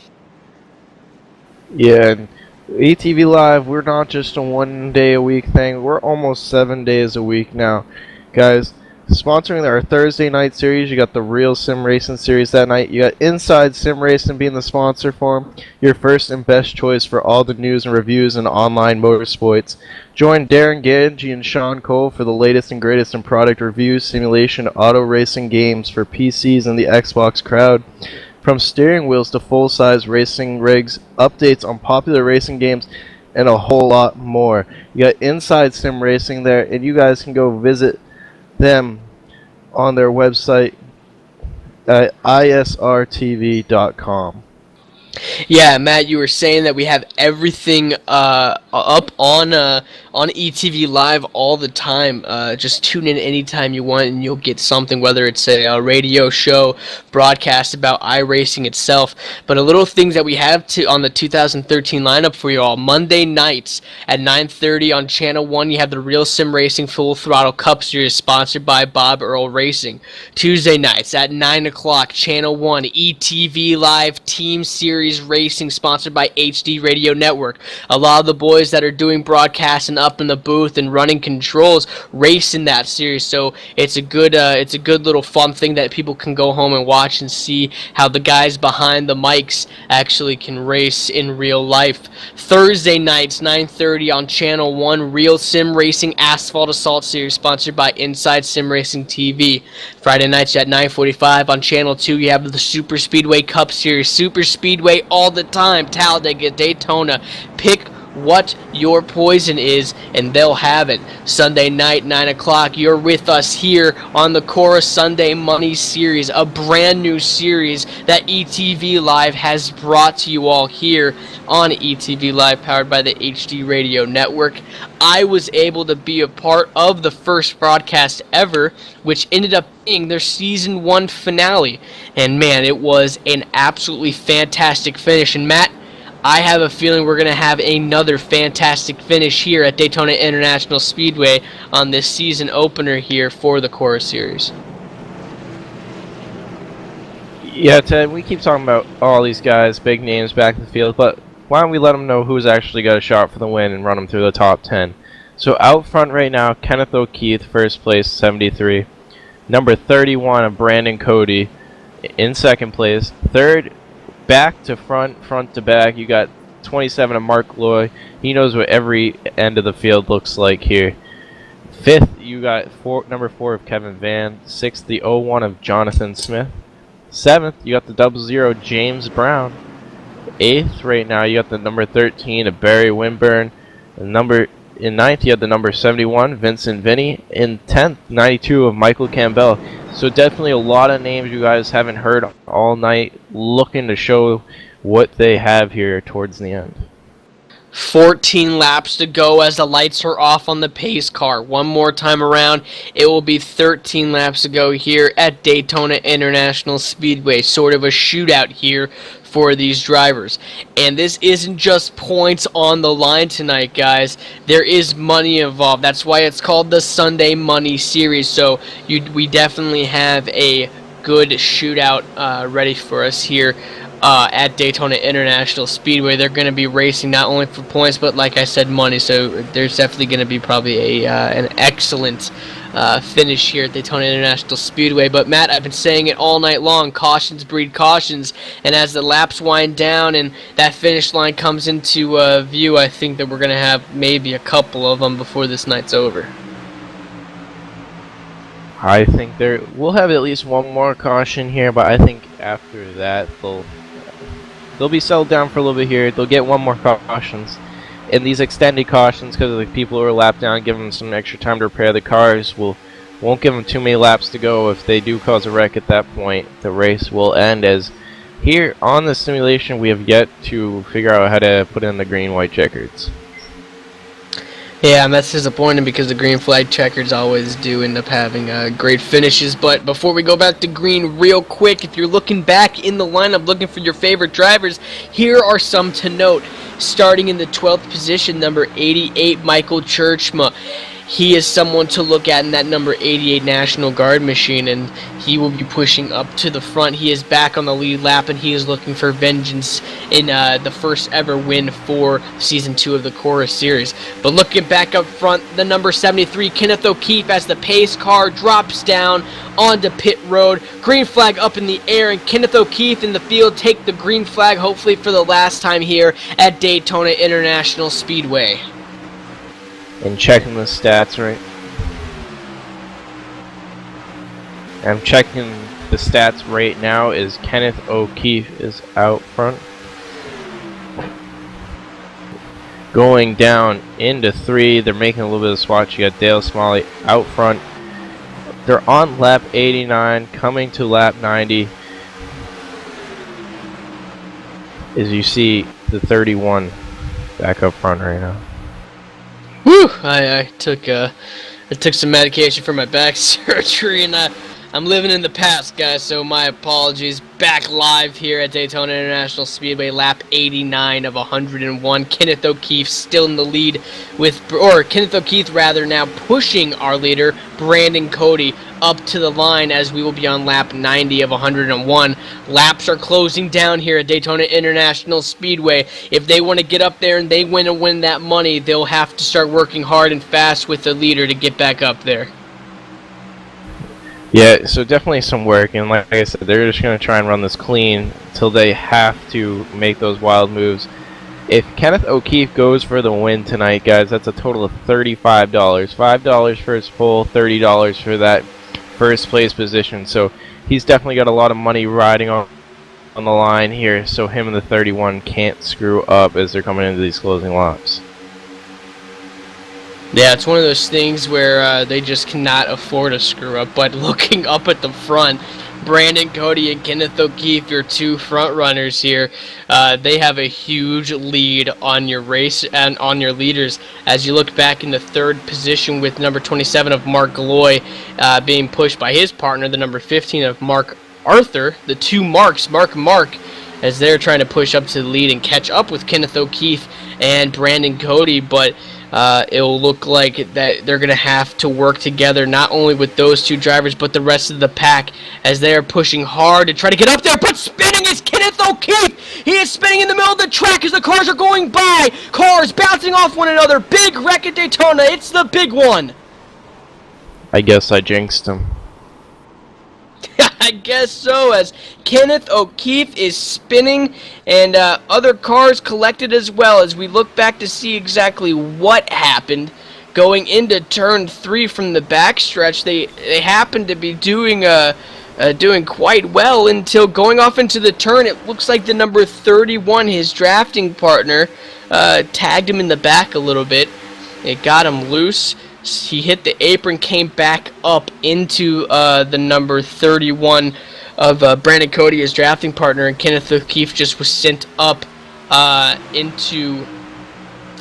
Yeah, and ETV Live, we're not just a 1 day a week thing, we're almost 7 days a week now. Guys, sponsoring our Thursday night series, you got the Real Sim Racing series that night. You got Inside Sim Racing being the sponsor for them. Your first and best choice for all the news and reviews in online motorsports. Join Darren Ganji and Sean Cole for the latest and greatest in product reviews, simulation, auto racing games for PCs and the Xbox crowd. From steering wheels to full-size racing rigs, updates on popular racing games, and a whole lot more. You got Inside Sim Racing there, and you guys can go visit them on their website ISRTV.com. Yeah, Matt, you were saying that we have everything up on ETV Live all the time. Just tune in anytime you want, and you'll get something, whether it's a radio show, broadcast about iRacing itself. But a little things that we have on the 2013 lineup for you all. Monday nights at 9:30 on Channel 1, you have the Real Sim Racing Full Throttle Cup Series, sponsored by Bob Earl Racing. Tuesday nights at 9 o'clock, Channel 1, ETV Live Team Series Racing, sponsored by HD Radio Network. A lot of the boys that are doing broadcasting up in the booth and running controls race in that series, so it's a good little fun thing that people can go home and watch and see how the guys behind the mics actually can race in real life. Thursday nights, 9:30 on Channel 1, Real Sim Racing Asphalt Assault Series, sponsored by Inside Sim Racing TV. Friday nights at 9:45 on Channel 2, you have the Super Speedway Cup Series, Super Speedway all the time, Talladega, Daytona. Pick what your poison is, and they'll have it. Sunday night, 9 o'clock, you're with us here on the Cora Sunday Money series, a brand new series that ETV Live has brought to you all here on ETV Live, powered by the HD Radio Network. I was able to be a part of the first broadcast ever, which ended up being their Season 1 finale. And man, it was an absolutely fantastic finish. And Matt, I have a feeling we're going to have another fantastic finish here at Daytona International Speedway on this season opener here for the CORA Series. Yeah, Ted, we keep talking about all these guys, big names back in the field, but why don't we let them know who's actually got a shot for the win and run them through the top 10? So out front right now, Kenneth O'Keefe, first place, 73. Number 31 of Brandon Cody in second place. Third, back to front, front to back, you got 27 of Mark Loy. He knows what every end of the field looks like here. Fifth, you got number 4 of Kevin Van. Sixth, the 01 of Jonathan Smith. Seventh, you got the 00 James Brown. Eighth, right now, you got the number 13 of Barry Winburn. In ninth, you have the number 71, Vincent Vinny. In 10th, 92 of Michael Campbell. So definitely a lot of names you guys haven't heard all night, looking to show what they have here towards the end. 14 laps to go as the lights are off on the pace car. One more time around, it will be 13 laps to go here at Daytona International Speedway. Sort of a shootout here for these drivers. And this isn't just points on the line tonight, guys. There is money involved. That's why it's called the Sunday Money series. So we definitely have a good shootout ready for us here at Daytona International Speedway. They're going to be racing not only for points, but like I said, money. So there's definitely going to be probably an excellent finish here at Daytona International Speedway. But Matt, I've been saying it all night long, cautions breed cautions, and as the laps wind down and that finish line comes into view, I think that we're going to have maybe a couple of them before this night's over. I think we'll have at least one more caution here, but I think after that they'll be settled down for a little bit here. They'll get one more cautions. And these extended cautions, because of the people who are lapped down, give them some extra time to repair the cars. Won't give them too many laps to go. If they do cause a wreck at that point, the race will end. As here on the simulation, we have yet to figure out how to put in the green-white checkers. Yeah, and that's disappointing because the green flag checkers always do end up having great finishes. But before we go back to green real quick, if you're looking back in the lineup looking for your favorite drivers, here are some to note. Starting in the 12th position, number 88, Michael Churchma. He is someone to look at in that number 88 National Guard machine, and he will be pushing up to the front. He is back on the lead lap, and he is looking for vengeance in the first ever win for Season 2 of the CORA Series. But looking back up front, the number 73, Kenneth O'Keefe, as the pace car drops down onto pit road. Green flag up in the air, and Kenneth O'Keefe in the field take the green flag, hopefully for the last time here at Daytona International Speedway. And checking the stats right. I'm checking the stats right now. Is Kenneth O'Keefe is out front. Going down into 3, they're making a little bit of swatch. You got Dale Smalley out front. They're on lap 89, coming to lap 90. As you see the 31 back up front right now. Whew! I took some medication for my back surgery, and I'm living in the past, guys. So my apologies. Back live here at Daytona International Speedway, lap 89 of 101. Kenneth O'Keefe still in the lead Kenneth O'Keefe rather now pushing our leader Brandon Cody up to the line as we will be on lap 90 of 101. Laps are closing down here at Daytona International Speedway. If they want to get up there and they want to win that money, they'll have to start working hard and fast with the leader to get back up there. Yeah, so definitely some work, and like I said, they're just going to try and run this clean until they have to make those wild moves. If Kenneth O'Keefe goes for the win tonight, guys, that's a total of $35. $5 for his pole, $30 for that first place position. So he's definitely got a lot of money riding on the line here, so him and the 31 can't screw up as they're coming into these closing laps. Yeah, it's one of those things where they just cannot afford a screw up. But looking up at the front, Brandon Cody and Kenneth O'Keefe, your two front runners here, they have a huge lead on your race and on your leaders. As you look back in the third position with number 27 of Mark Galloy being pushed by his partner, the number 15 of Mark Arthur, the two Marks, Mark, as they're trying to push up to the lead and catch up with Kenneth O'Keefe and Brandon Cody, but it'll look like that they're going to have to work together, not only with those two drivers, but the rest of the pack, as they are pushing hard to try to get up there. But spinning is Kenneth O'Keefe. He is spinning in the middle of the track as the cars are going by. Cars bouncing off one another. Big wreck at Daytona. It's the big one. I guess I jinxed him. I guess so, as Kenneth O'Keefe is spinning and other cars collected as well, as we look back to see exactly what happened. Going into turn 3 from the backstretch, they happened to be doing quite well until going off into the turn. It looks like the number 31, his drafting partner, tagged him in the back a little bit. It got him loose. He hit the apron, came back up into the number 31 of Brandon Cody, his drafting partner, and Kenneth O'Keefe just was sent up into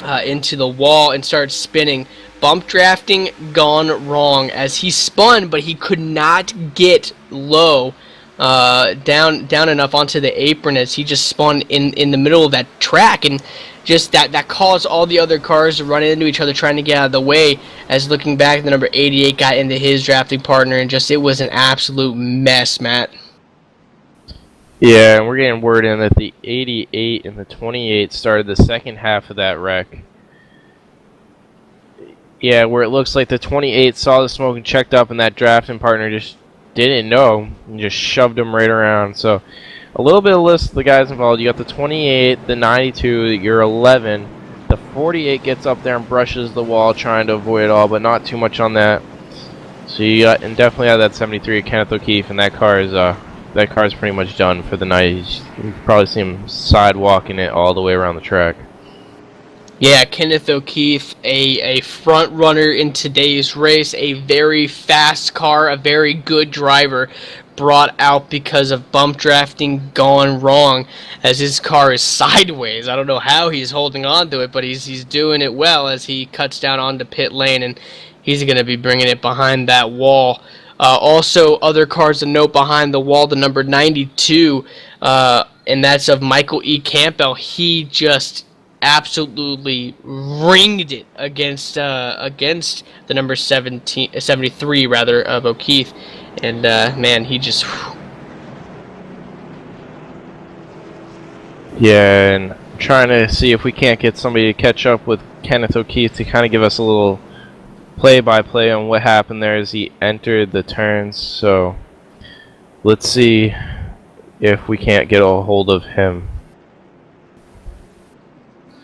the wall and started spinning. Bump drafting gone wrong, as he spun, but he could not get low down enough onto the apron, as he just spun in the middle of that track, and just that caused all the other cars to run into each other trying to get out of the way. As looking back, the number 88 got into his drafting partner, and just it was an absolute mess, Matt. Yeah, and we're getting word in that the 88 and the 28 started the second half of that wreck. Yeah, where it looks like the 28 saw the smoke and checked up, and that drafting partner just didn't know and just shoved him right around. So a little bit of list of the guys involved. You got the 28, the 92, your 11. The 48 gets up there and brushes the wall, trying to avoid it all, but not too much on that. So you got, and definitely have that 73, Kenneth O'Keefe, and that car is pretty much done for the night. You can probably see him sidewalking it all the way around the track. Yeah, Kenneth O'Keefe, a front runner in today's race, a very fast car, a very good driver, brought out because of bump drafting gone wrong, as his car is sideways. I don't know how he's holding on to it, but he's doing it well as he cuts down onto pit lane, and he's going to be bringing it behind that wall. Also, other cars to note behind the wall, the number 92, and that's of Michael E. Campbell. He just absolutely ringed it against the number 73 rather of O'Keefe, and man, he just yeah, and I'm trying to see if we can't get somebody to catch up with Kenneth O'Keefe to kind of give us a little play-by-play on what happened there as he entered the turns. So let's see if we can't get a hold of him.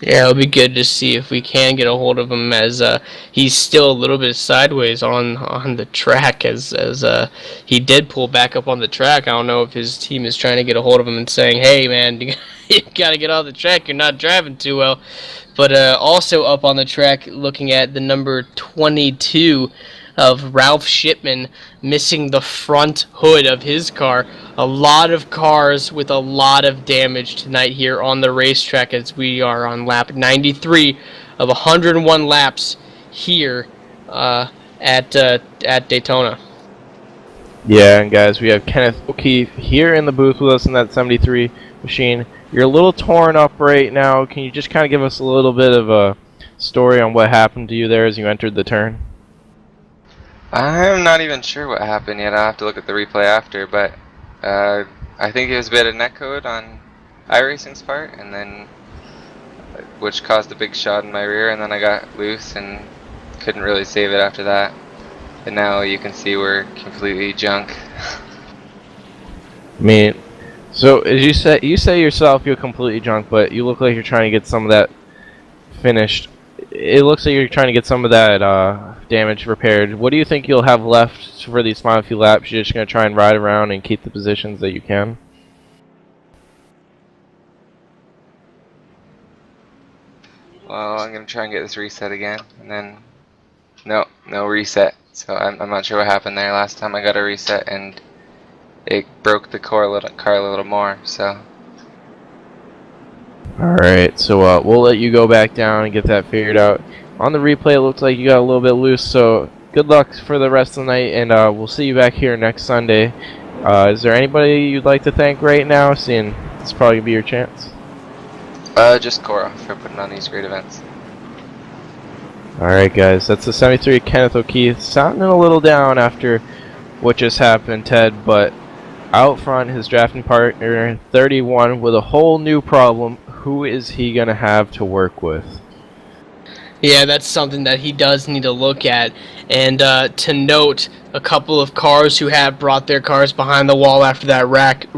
Yeah, it'll be good to see if we can get a hold of him, as he's still a little bit sideways on the track, as he did pull back up on the track. I don't know if his team is trying to get a hold of him and saying, hey man, you got to get off the track, you're not driving too well. But also up on the track, looking at the number 22, of Ralph Shipman missing the front hood of his car. A lot of cars with a lot of damage tonight here on the racetrack as we are on lap 93 of 101 laps here at Daytona. Yeah, and guys, we have Kenneth O'Keefe here in the booth with us in that 73 machine. You're a little torn up right now. Can you just kind of give us a little bit of a story on what happened to you there as you entered the turn? I'm not even sure what happened yet. I'll have to look at the replay after, but I think it was a bit of netcode on iRacing's part, and then which caused a big shot in my rear, and then I got loose and couldn't really save it after that. And now you can see we're completely junk. I mean, so as you say yourself you're completely junk, but you look like you're trying to get some of that finished. It looks like you're trying to get some of that damage repaired. What do you think you'll have left for these final few laps? You're just going to try and ride around and keep the positions that you can? Well, I'm going to try and get this reset again, and then no reset. So I'm not sure what happened there. Last time I got a reset and it broke the car a little more, so. Alright, so we'll let you go back down and get that figured out. On the replay, it looks like you got a little bit loose, so good luck for the rest of the night, and we'll see you back here next Sunday. Is there anybody you'd like to thank right now, seeing this probably going to be your chance? Just Cora for putting on these great events. Alright guys, that's the 73 Kenneth O'Keefe, sounding a little down after what just happened, Ted, but out front, his drafting partner, 31, with a whole new problem. Who is he going to have to work with? Yeah, that's something that he does need to look at. And to note, a couple of cars who have brought their cars behind the wall after that wreck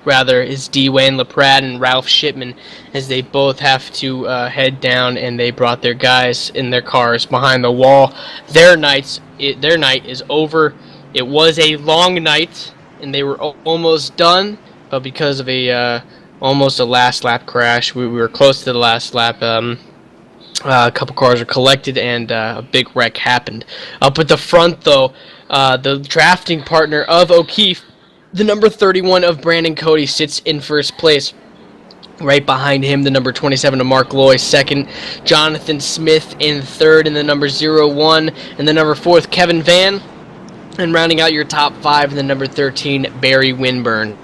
is Dwayne LaPrade and Ralph Shipman, as they both have to head down, and they brought their guys in their cars behind the wall. Their night is over. It was a long night, and they were almost done, but because of almost a last lap crash, we were close to the last lap. A couple cars were collected, and a big wreck happened. Up at the front, though, the drafting partner of O'Keefe, the number 31 of Brandon Cody, sits in first place. Right behind him, the number 27 of Mark Loy, second. Jonathan Smith in third, and the number 01, and the number 4th, Kevin Van. And rounding out your top 5, and the number 13, Barry Winburn.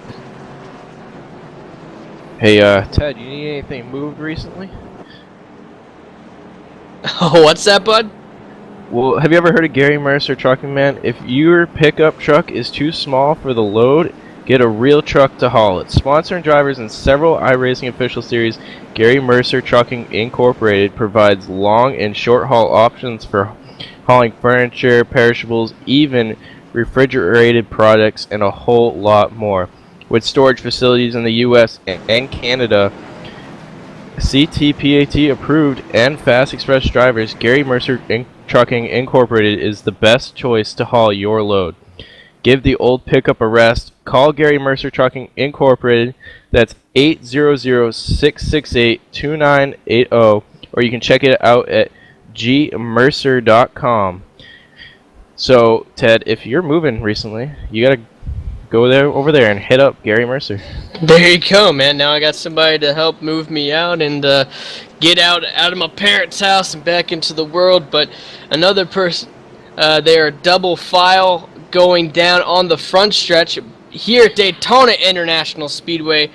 Hey, Ted, you need anything moved recently? Oh, what's that, bud? Well, have you ever heard of Gary Mercer Trucking, man? If your pickup truck is too small for the load, get a real truck to haul it. Sponsoring drivers in several iRacing official series, Gary Mercer Trucking Incorporated provides long and short haul options for hauling furniture, perishables, even refrigerated products, and a whole lot more. With storage facilities in the U.S. and Canada, CTPAT approved and Fast Express drivers, Gary Mercer Trucking Incorporated is the best choice to haul your load. Give the old pickup a rest. Call Gary Mercer Trucking Incorporated. That's 800-668-2980, or you can check it out at gmercer.com. So, Ted, if you're moving recently, you gotta go over there and hit up Gary Mercer. There you go, man. Now I got somebody to help move me out and get out of my parents' house and back into the world. But another person, they are double file going down on the front stretch here at Daytona International Speedway.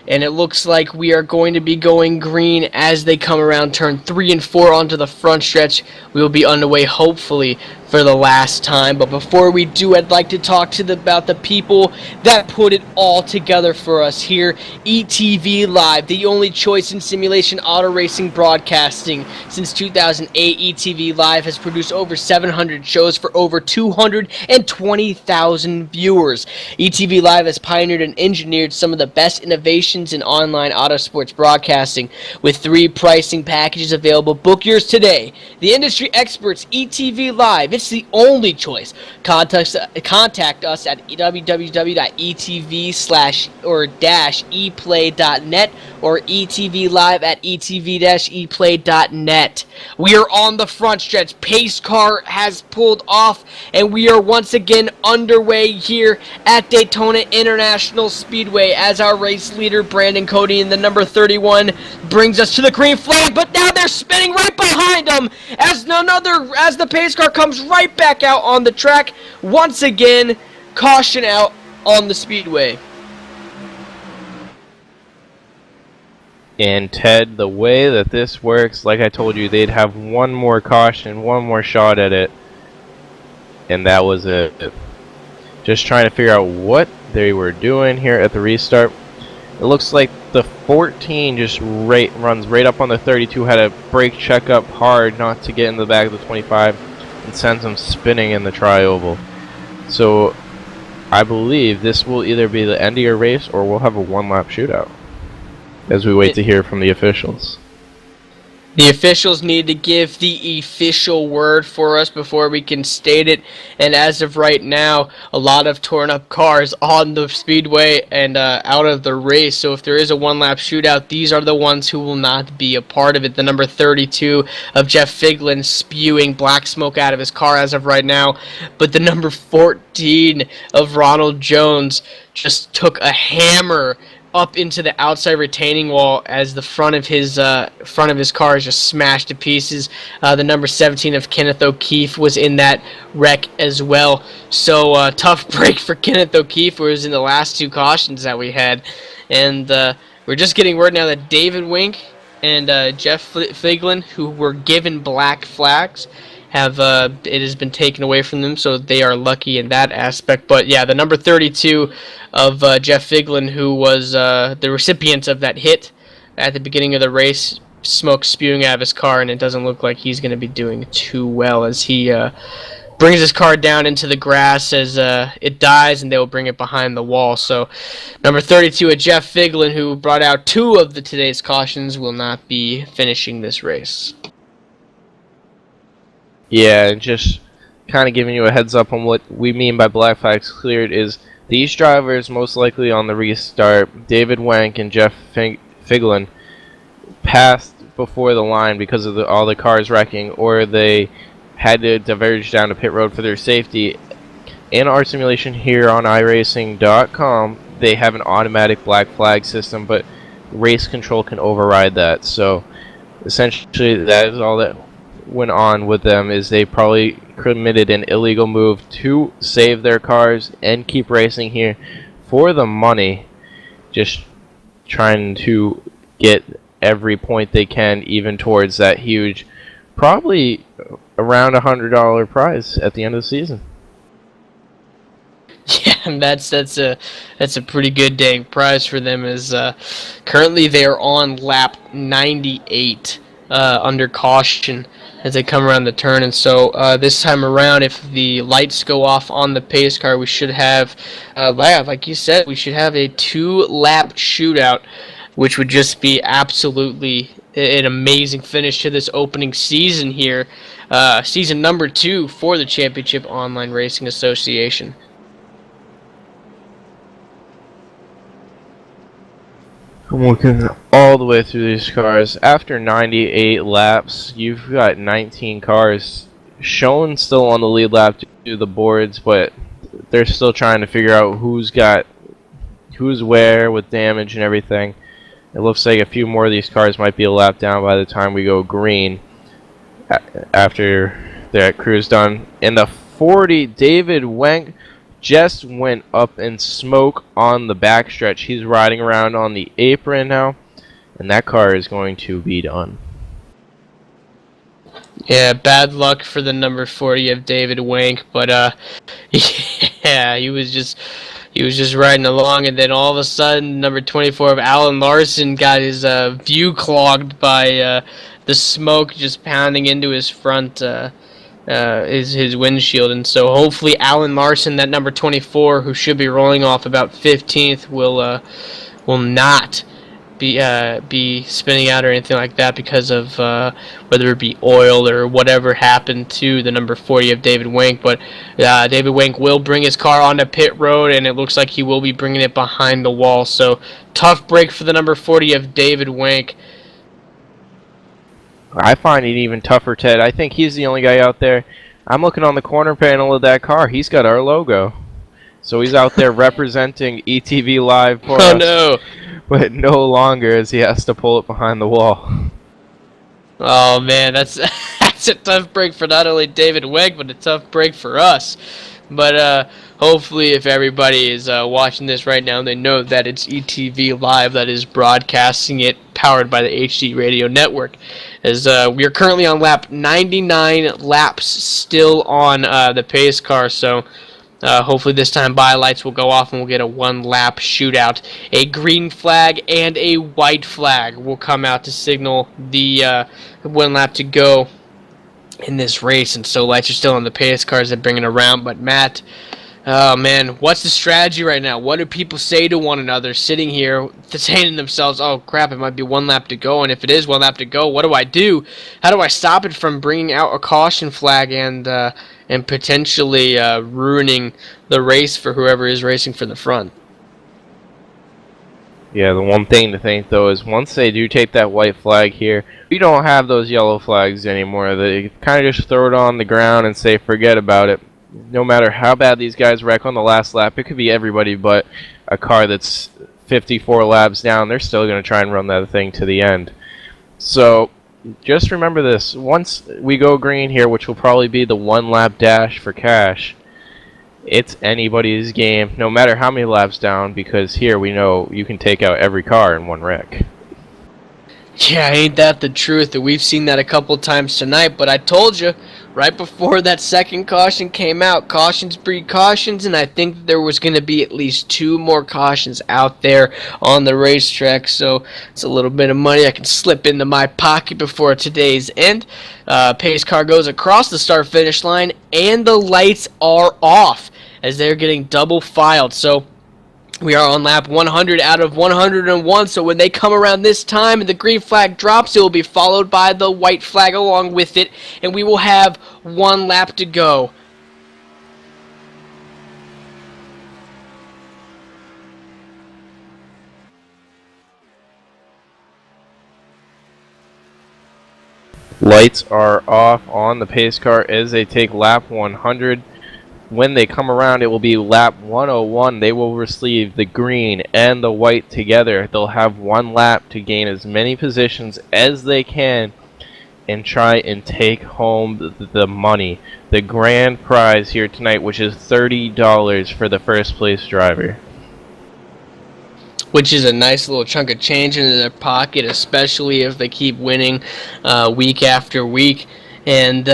And it looks like we are going to be going green as they come around turn 3 and 4 onto the front stretch. We will be underway, hopefully, for the last time. But before we do, I'd like to talk about the people that put it all together for us here. ETV Live, the only choice in simulation auto racing broadcasting. Since 2008, ETV Live has produced over 700 shows for over 220,000 viewers. ETV Live has pioneered and engineered some of the best innovations passions in online autosports broadcasting. With 3 pricing packages available, book yours today. The industry experts, ETV Live. It's the only choice. Contact us at www.etv/eplay.net or etvlive at etv-eplay.net. We are on the front stretch. Pace car has pulled off, and we are once again underway here at Daytona International Speedway as our race leader, Brandon Cody, in the number 31, brings us to the green flag, but now they're spinning right behind them as the pace car comes right back out on the track. Once again, caution out on the speedway. And Ted, the way that this works, like I told you, they'd have one more caution, one more shot at it, and that was it. Just trying to figure out what they were doing here at the restart. It looks like the 14 just runs right up on the 32, had a brake check up hard not to get in the back of the 25, and sends them spinning in the tri-oval. So I believe this will either be the end of your race or we'll have a one-lap shootout as we wait to hear from the officials. The officials need to give the official word for us before we can state it, and as of right now, a lot of torn up cars on the speedway and out of the race, so if there is a one-lap shootout, these are the ones who will not be a part of it. The number 32 of Jeff Figlin spewing black smoke out of his car as of right now, but the number 14 of Ronald Jones just took a hammer up into the outside retaining wall as the front of his car is just smashed to pieces. The number 17 of Kenneth O'Keefe was in that wreck as well. So tough break for Kenneth O'Keefe, who was in the last 2 cautions that we had. And we're just getting word now that David Wink and Jeff Figlin, who were given black flags, it has been taken away from them, so they are lucky in that aspect. But yeah, the number 32 of Jeff Figlin, who was the recipient of that hit at the beginning of the race, smoke spewing out of his car, and it doesn't look like he's going to be doing too well as he brings his car down into the grass as it dies, and they will bring it behind the wall. So number 32 of Jeff Figlin, who brought out 2 of today's cautions, will not be finishing this race. Yeah, and just kind of giving you a heads up on what we mean by black flags cleared is these drivers, most likely on the restart, David Wank and Jeff Figlin, passed before the line because of all the cars wrecking, or they had to diverge down to pit road for their safety. In our simulation here on iRacing.com, they have an automatic black flag system, but race control can override that. So essentially that is all that went on with them, is they probably committed an illegal move to save their cars and keep racing here for the money, just trying to get every point they can, even towards that huge, probably around $100 prize at the end of the season. Yeah, and that's a pretty good dang prize for them, as currently they are on lap 98 under caution as they come around the turn. And so this time around, if the lights go off on the pace car, we should have, like you said, we should have a 2-lap shootout, which would just be absolutely an amazing finish to this opening season here, season number 2 for the Championship Online Racing Association. I'm looking all the way through these cars. After 98 laps, you've got 19 cars shown still on the lead lap to do the boards, but they're still trying to figure out who's where with damage and everything. It looks like a few more of these cars might be a lap down by the time we go green after that crew's done. In the 40, David Wenk just went up in smoke on the backstretch. He's riding around on the apron now, and that car is going to be done. Yeah, bad luck for the number 40 of David Wank, but yeah, he was just riding along, and then all of a sudden, number 24 of Alan Larson got his view clogged by the smoke just pounding into his front, his windshield. And so hopefully Alan Larson, that number 24, who should be rolling off about 15th, will will not be spinning out or anything like that because of whether it be oil or whatever happened to the number 40 of David Wank. But David Wank will bring his car onto pit road, and it looks like he will be bringing it behind the wall. So tough break for the number 40 of David Wank. I find it even tougher, Ted. I think he's the only guy out there. I'm looking on the corner panel of that car. He's got our logo. So he's out there representing ETV Live for us. No. But no longer, as he has to pull it behind the wall. Oh, man, that's a tough break for not only David Wank, but a tough break for us. But hopefully if everybody is watching this right now, they know that it's ETV Live that is broadcasting it, powered by the HD Radio Network. As we are currently on lap 99 laps still on the pace car, so hopefully this time by lights will go off and we'll get a one-lap shootout. A green flag and a white flag will come out to signal the one lap to go in this race, and so lights are still on the pace cars that bring it around. But Matt, oh man, what's the strategy right now? What do people say to one another sitting here saying to themselves, oh crap, it might be one lap to go, and if it is one lap to go, what do I do? How do I stop it from bringing out a caution flag and potentially ruining the race for whoever is racing for the front? Yeah, the one thing to think, though, is once they do take that white flag here, we don't have those yellow flags anymore. They kind of just throw it on the ground and say, forget about it. No matter how bad these guys wreck on the last lap, it could be everybody but a car that's 54 laps down. They're still going to try and run that thing to the end. So just remember this. Once we go green here, which will probably be the one-lap dash for cash, it's anybody's game, no matter how many laps down, because here we know you can take out every car in one wreck. Yeah, ain't that the truth? We've seen that a couple times tonight, but I told you, right before that second caution came out, cautions breed cautions, and I think there was going to be at least 2 more cautions out there on the racetrack, so it's a little bit of money I can slip into my pocket before today's end. Pace car goes across the start-finish line, and the lights are off as they're getting double filed. So we are on lap 100 out of 101, so when they come around this time and the green flag drops, it will be followed by the white flag along with it, and we will have 1 lap to go. Lights are off on the pace car as they take lap 100. When they come around, it will be lap 101. They will receive the green and the white together. They'll have 1 lap to gain as many positions as they can and try and take home the money. The grand prize here tonight, which is $30 for the first place driver. Which is a nice little chunk of change into their pocket, especially if they keep winning week after week. And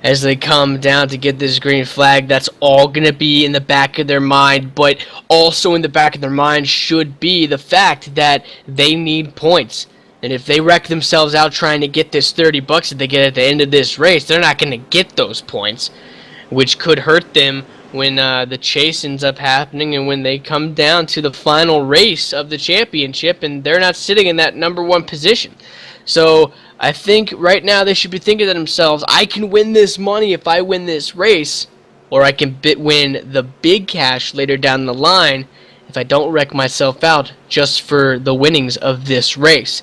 as they come down to get this green flag, that's all going to be in the back of their mind, but also in the back of their mind should be the fact that they need points. And if they wreck themselves out trying to get this $30 that they get at the end of this race, they're not going to get those points, which could hurt them when the chase ends up happening and when they come down to the final race of the championship and they're not sitting in that number 1 position. So I think right now they should be thinking to themselves, I can win this money if I win this race, or I can win the big cash later down the line if I don't wreck myself out just for the winnings of this race.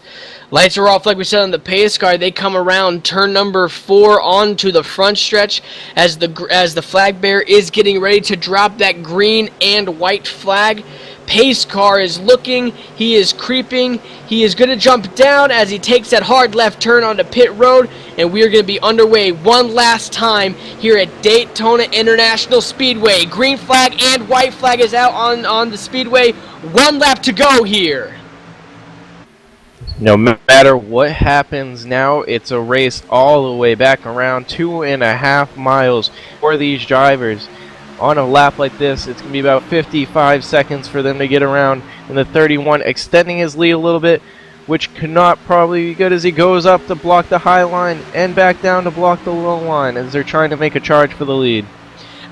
Lights are off, like we said, on the pace car. They come around turn number 4 onto the front stretch as the flag bearer is getting ready to drop that green and white flag. Pace car is looking, he is creeping, he is going to jump down as he takes that hard left turn onto pit road, and we are going to be underway one last time here at Daytona International Speedway. Green flag and white flag is out on the speedway. 1 lap to go here. No matter what happens now, it's a race all the way back around 2.5 miles for these drivers. On a lap like this, it's going to be about 55 seconds for them to get around in the 31, extending his lead a little bit, which could not probably be good as he goes up to block the high line and back down to block the low line as they're trying to make a charge for the lead.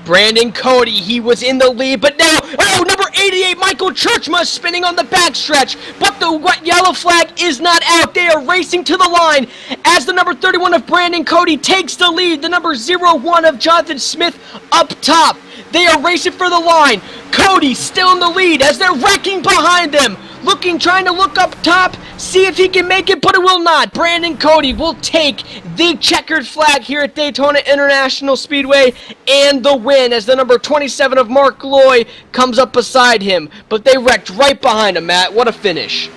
Brandon Cody, he was in the lead, but now, oh, number 88, Michael Churchma spinning on the backstretch, but the yellow flag is not out. They are racing to the line as the number 31 of Brandon Cody takes the lead. The number 01 of Jonathan Smith up top. They are racing for the line. Cody still in the lead as they're wrecking behind them. Trying to look up top, see if he can make it, but it will not. Brandon Cody will take the checkered flag here at Daytona International Speedway and the win as the number 27 of Mark Loy comes up beside him. But they wrecked right behind him, Matt. What a finish.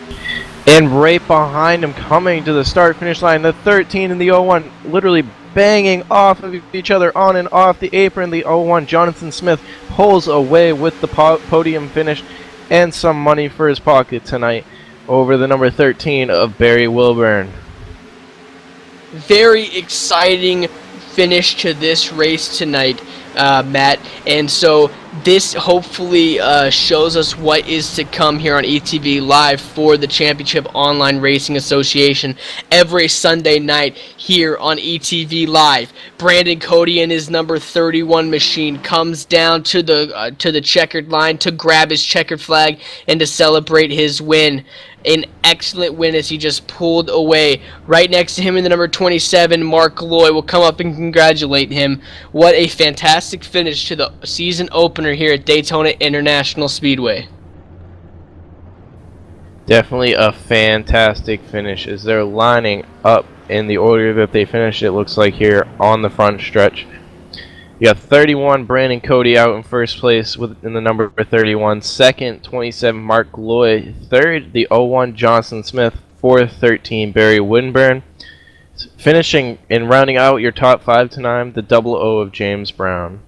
And right behind him, coming to the start-finish line, the 13 and the 01 literally banging off of each other on and off the apron. The 01, Jonathan Smith, pulls away with the podium finish and some money for his pocket tonight over the number 13 of Barry Wilburn. Very exciting finish to this race tonight, Matt. And so this hopefully shows us what is to come here on ETV Live for the Championship Online Racing Association every Sunday night here on ETV Live. Brandon Cody and his number 31 machine comes down to the checkered line to grab his checkered flag and to celebrate his win. An excellent win as he just pulled away. Right next to him in the number 27, Mark Loy will come up and congratulate him. What a fantastic finish to the season opener here at Daytona International Speedway. Definitely a fantastic finish as they're lining up in the order that they finished, it looks like, here on the front stretch. You got 31, Brandon Cody out in first place in the number 31. Second, 27, Mark Loy. Third, the 01, Johnson Smith. Fourth, 13, Barry Winburn. Finishing and rounding out your top 5 tonight, the 00 of James Brown.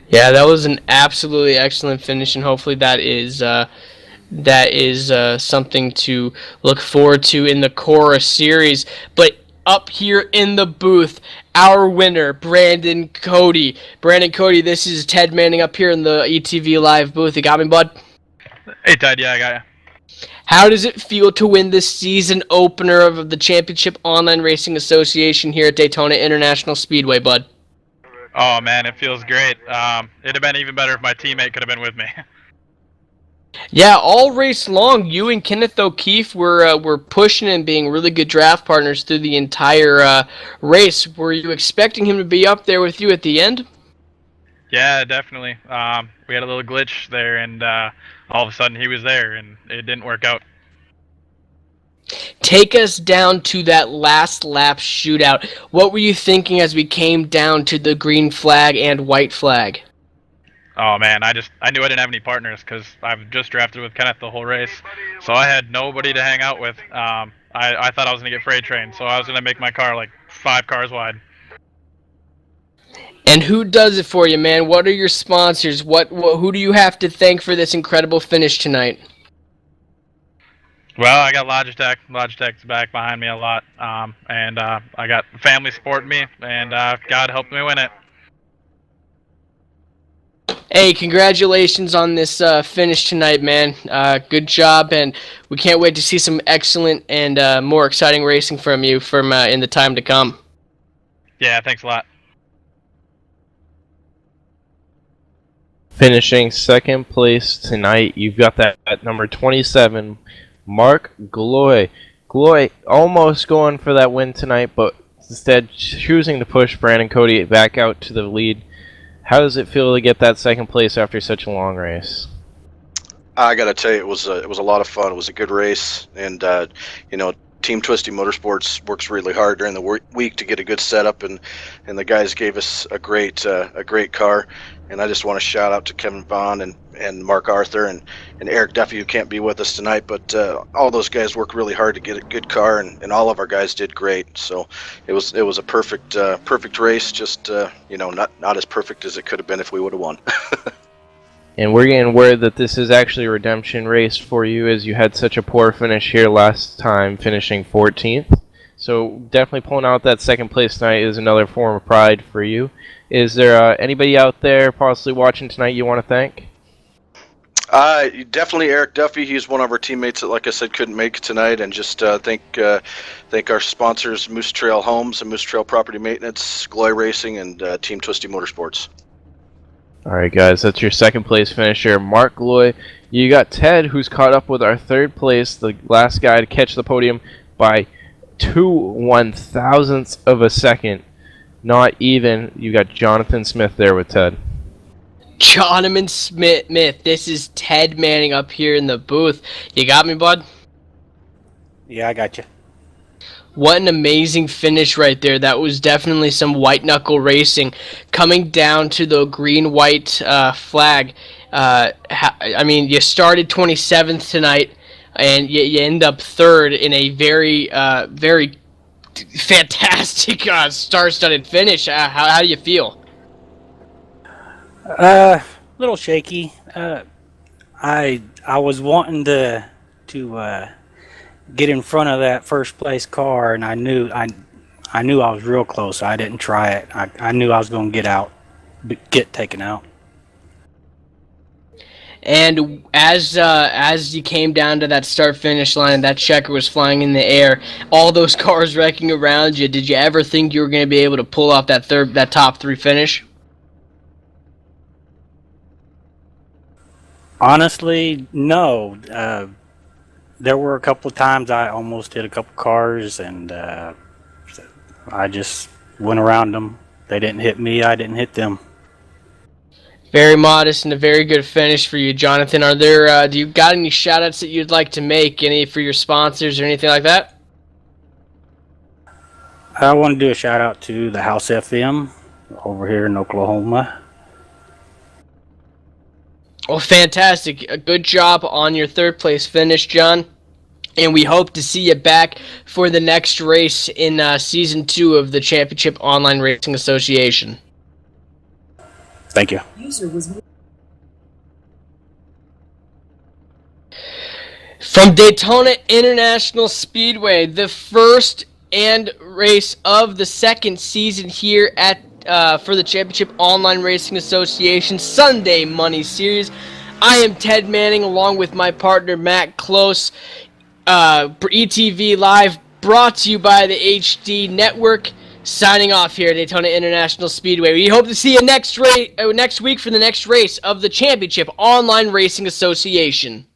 Yeah, that was an absolutely excellent finish, and hopefully that is something to look forward to in the CORA series. But up here in the booth, our winner, Brandon Cody. Brandon Cody, this is Ted Manning up here in the ETV Live booth. You got me, bud? Hey, Ted, yeah, I got you. How does it feel to win this season opener of the Championship Online Racing Association here at Daytona International Speedway, bud? Oh, man, it feels great. It'd have been even better if my teammate could have been with me. Yeah, all race long, you and Kenneth O'Keefe were pushing and being really good draft partners through the entire race. Were you expecting him to be up there with you at the end? Yeah, definitely. We had a little glitch there, and all of a sudden he was there, and it didn't work out. Take us down to that last lap shootout. What were you thinking as we came down to the green flag and white flag? Oh man, I knew I didn't have any partners because I've just drafted with Kenneth the whole race, so I had nobody to hang out with. I thought I was gonna get freight trained, so I was gonna make my car like 5 cars wide. And who does it for you, man? What are your sponsors? Who do you have to thank for this incredible finish tonight? Well, I got Logitech. Logitech's back behind me a lot, and I got family supporting me, and God helped me win it. Hey, congratulations on this finish tonight, man. Good job, and we can't wait to see some excellent and more exciting racing from you in the time to come. Yeah, thanks a lot. Finishing second place tonight, you've got that at number 27, Mark Gloy. Gloy almost going for that win tonight, but instead choosing to push Brandon Cody back out to the lead. How does it feel to get that second place after such a long race? I got to tell you, it was a lot of fun. It was a good race, and you know, Team Twisty Motorsports works really hard during the week to get a good setup, and the guys gave us a great car. And I just want to shout out to Kevin Vaughn and Mark Arthur and Eric Duffy, who can't be with us tonight, but all those guys worked really hard to get a good car, and all of our guys did great. So it was a perfect race, just you know, not as perfect as it could have been if we would have won. And we're getting word that this is actually a redemption race for you, as you had such a poor finish here last time, finishing 14th. So definitely pulling out that second place tonight is another form of pride for you. Is there anybody out there possibly watching tonight you want to thank? Definitely Eric Duffy. He's one of our teammates that, like I said, couldn't make it tonight. And just thank our sponsors, Moose Trail Homes and Moose Trail Property Maintenance, Glory Racing, and Team Twisty Motorsports. All right, guys, that's your second place finisher, Mark Loy. You got Ted, who's caught up with our third place, the last guy to catch the podium by 2/1000ths of a second. Not even. You got Jonathan Smith there with Ted. Jonathan Smith, this is Ted Manning up here in the booth. You got me, bud? Yeah, I got you. What an amazing finish right there. That was definitely some white-knuckle racing. Coming down to the green-white flag, I mean, you started 27th tonight, and you end up third in a very, very fantastic star-studded finish. How do you feel? Little shaky. I was wanting to get in front of that first place car, and I knew I was real close. I didn't try it. I knew I was going to get taken out. And as you came down to that start-finish line, that checker was flying in the air, all those cars wrecking around you, did you ever think you were going to be able to pull off that top three finish? Honestly, no. There were a couple of times I almost hit a couple cars, and I just went around them. They didn't hit me, I didn't hit them. Very modest and a very good finish for you, Jonathan. Are there do you got any shout-outs that you'd like to make? Any for your sponsors or anything like that? I want to do a shout-out to the House FM over here in Oklahoma. Well, fantastic. A good job on your third place finish, John. And we hope to see you back for the next race in Season 2 of the Championship Online Racing Association. Thank you. From Daytona International Speedway, the first and race of the second season here at for the Championship Online Racing Association Sunday Money Series. I am Ted Manning along with my partner Matt Close. For ETV Live, brought to you by the HD Network. Signing off here at Daytona International Speedway. We hope to see you next week for the next race of the Championship Online Racing Association.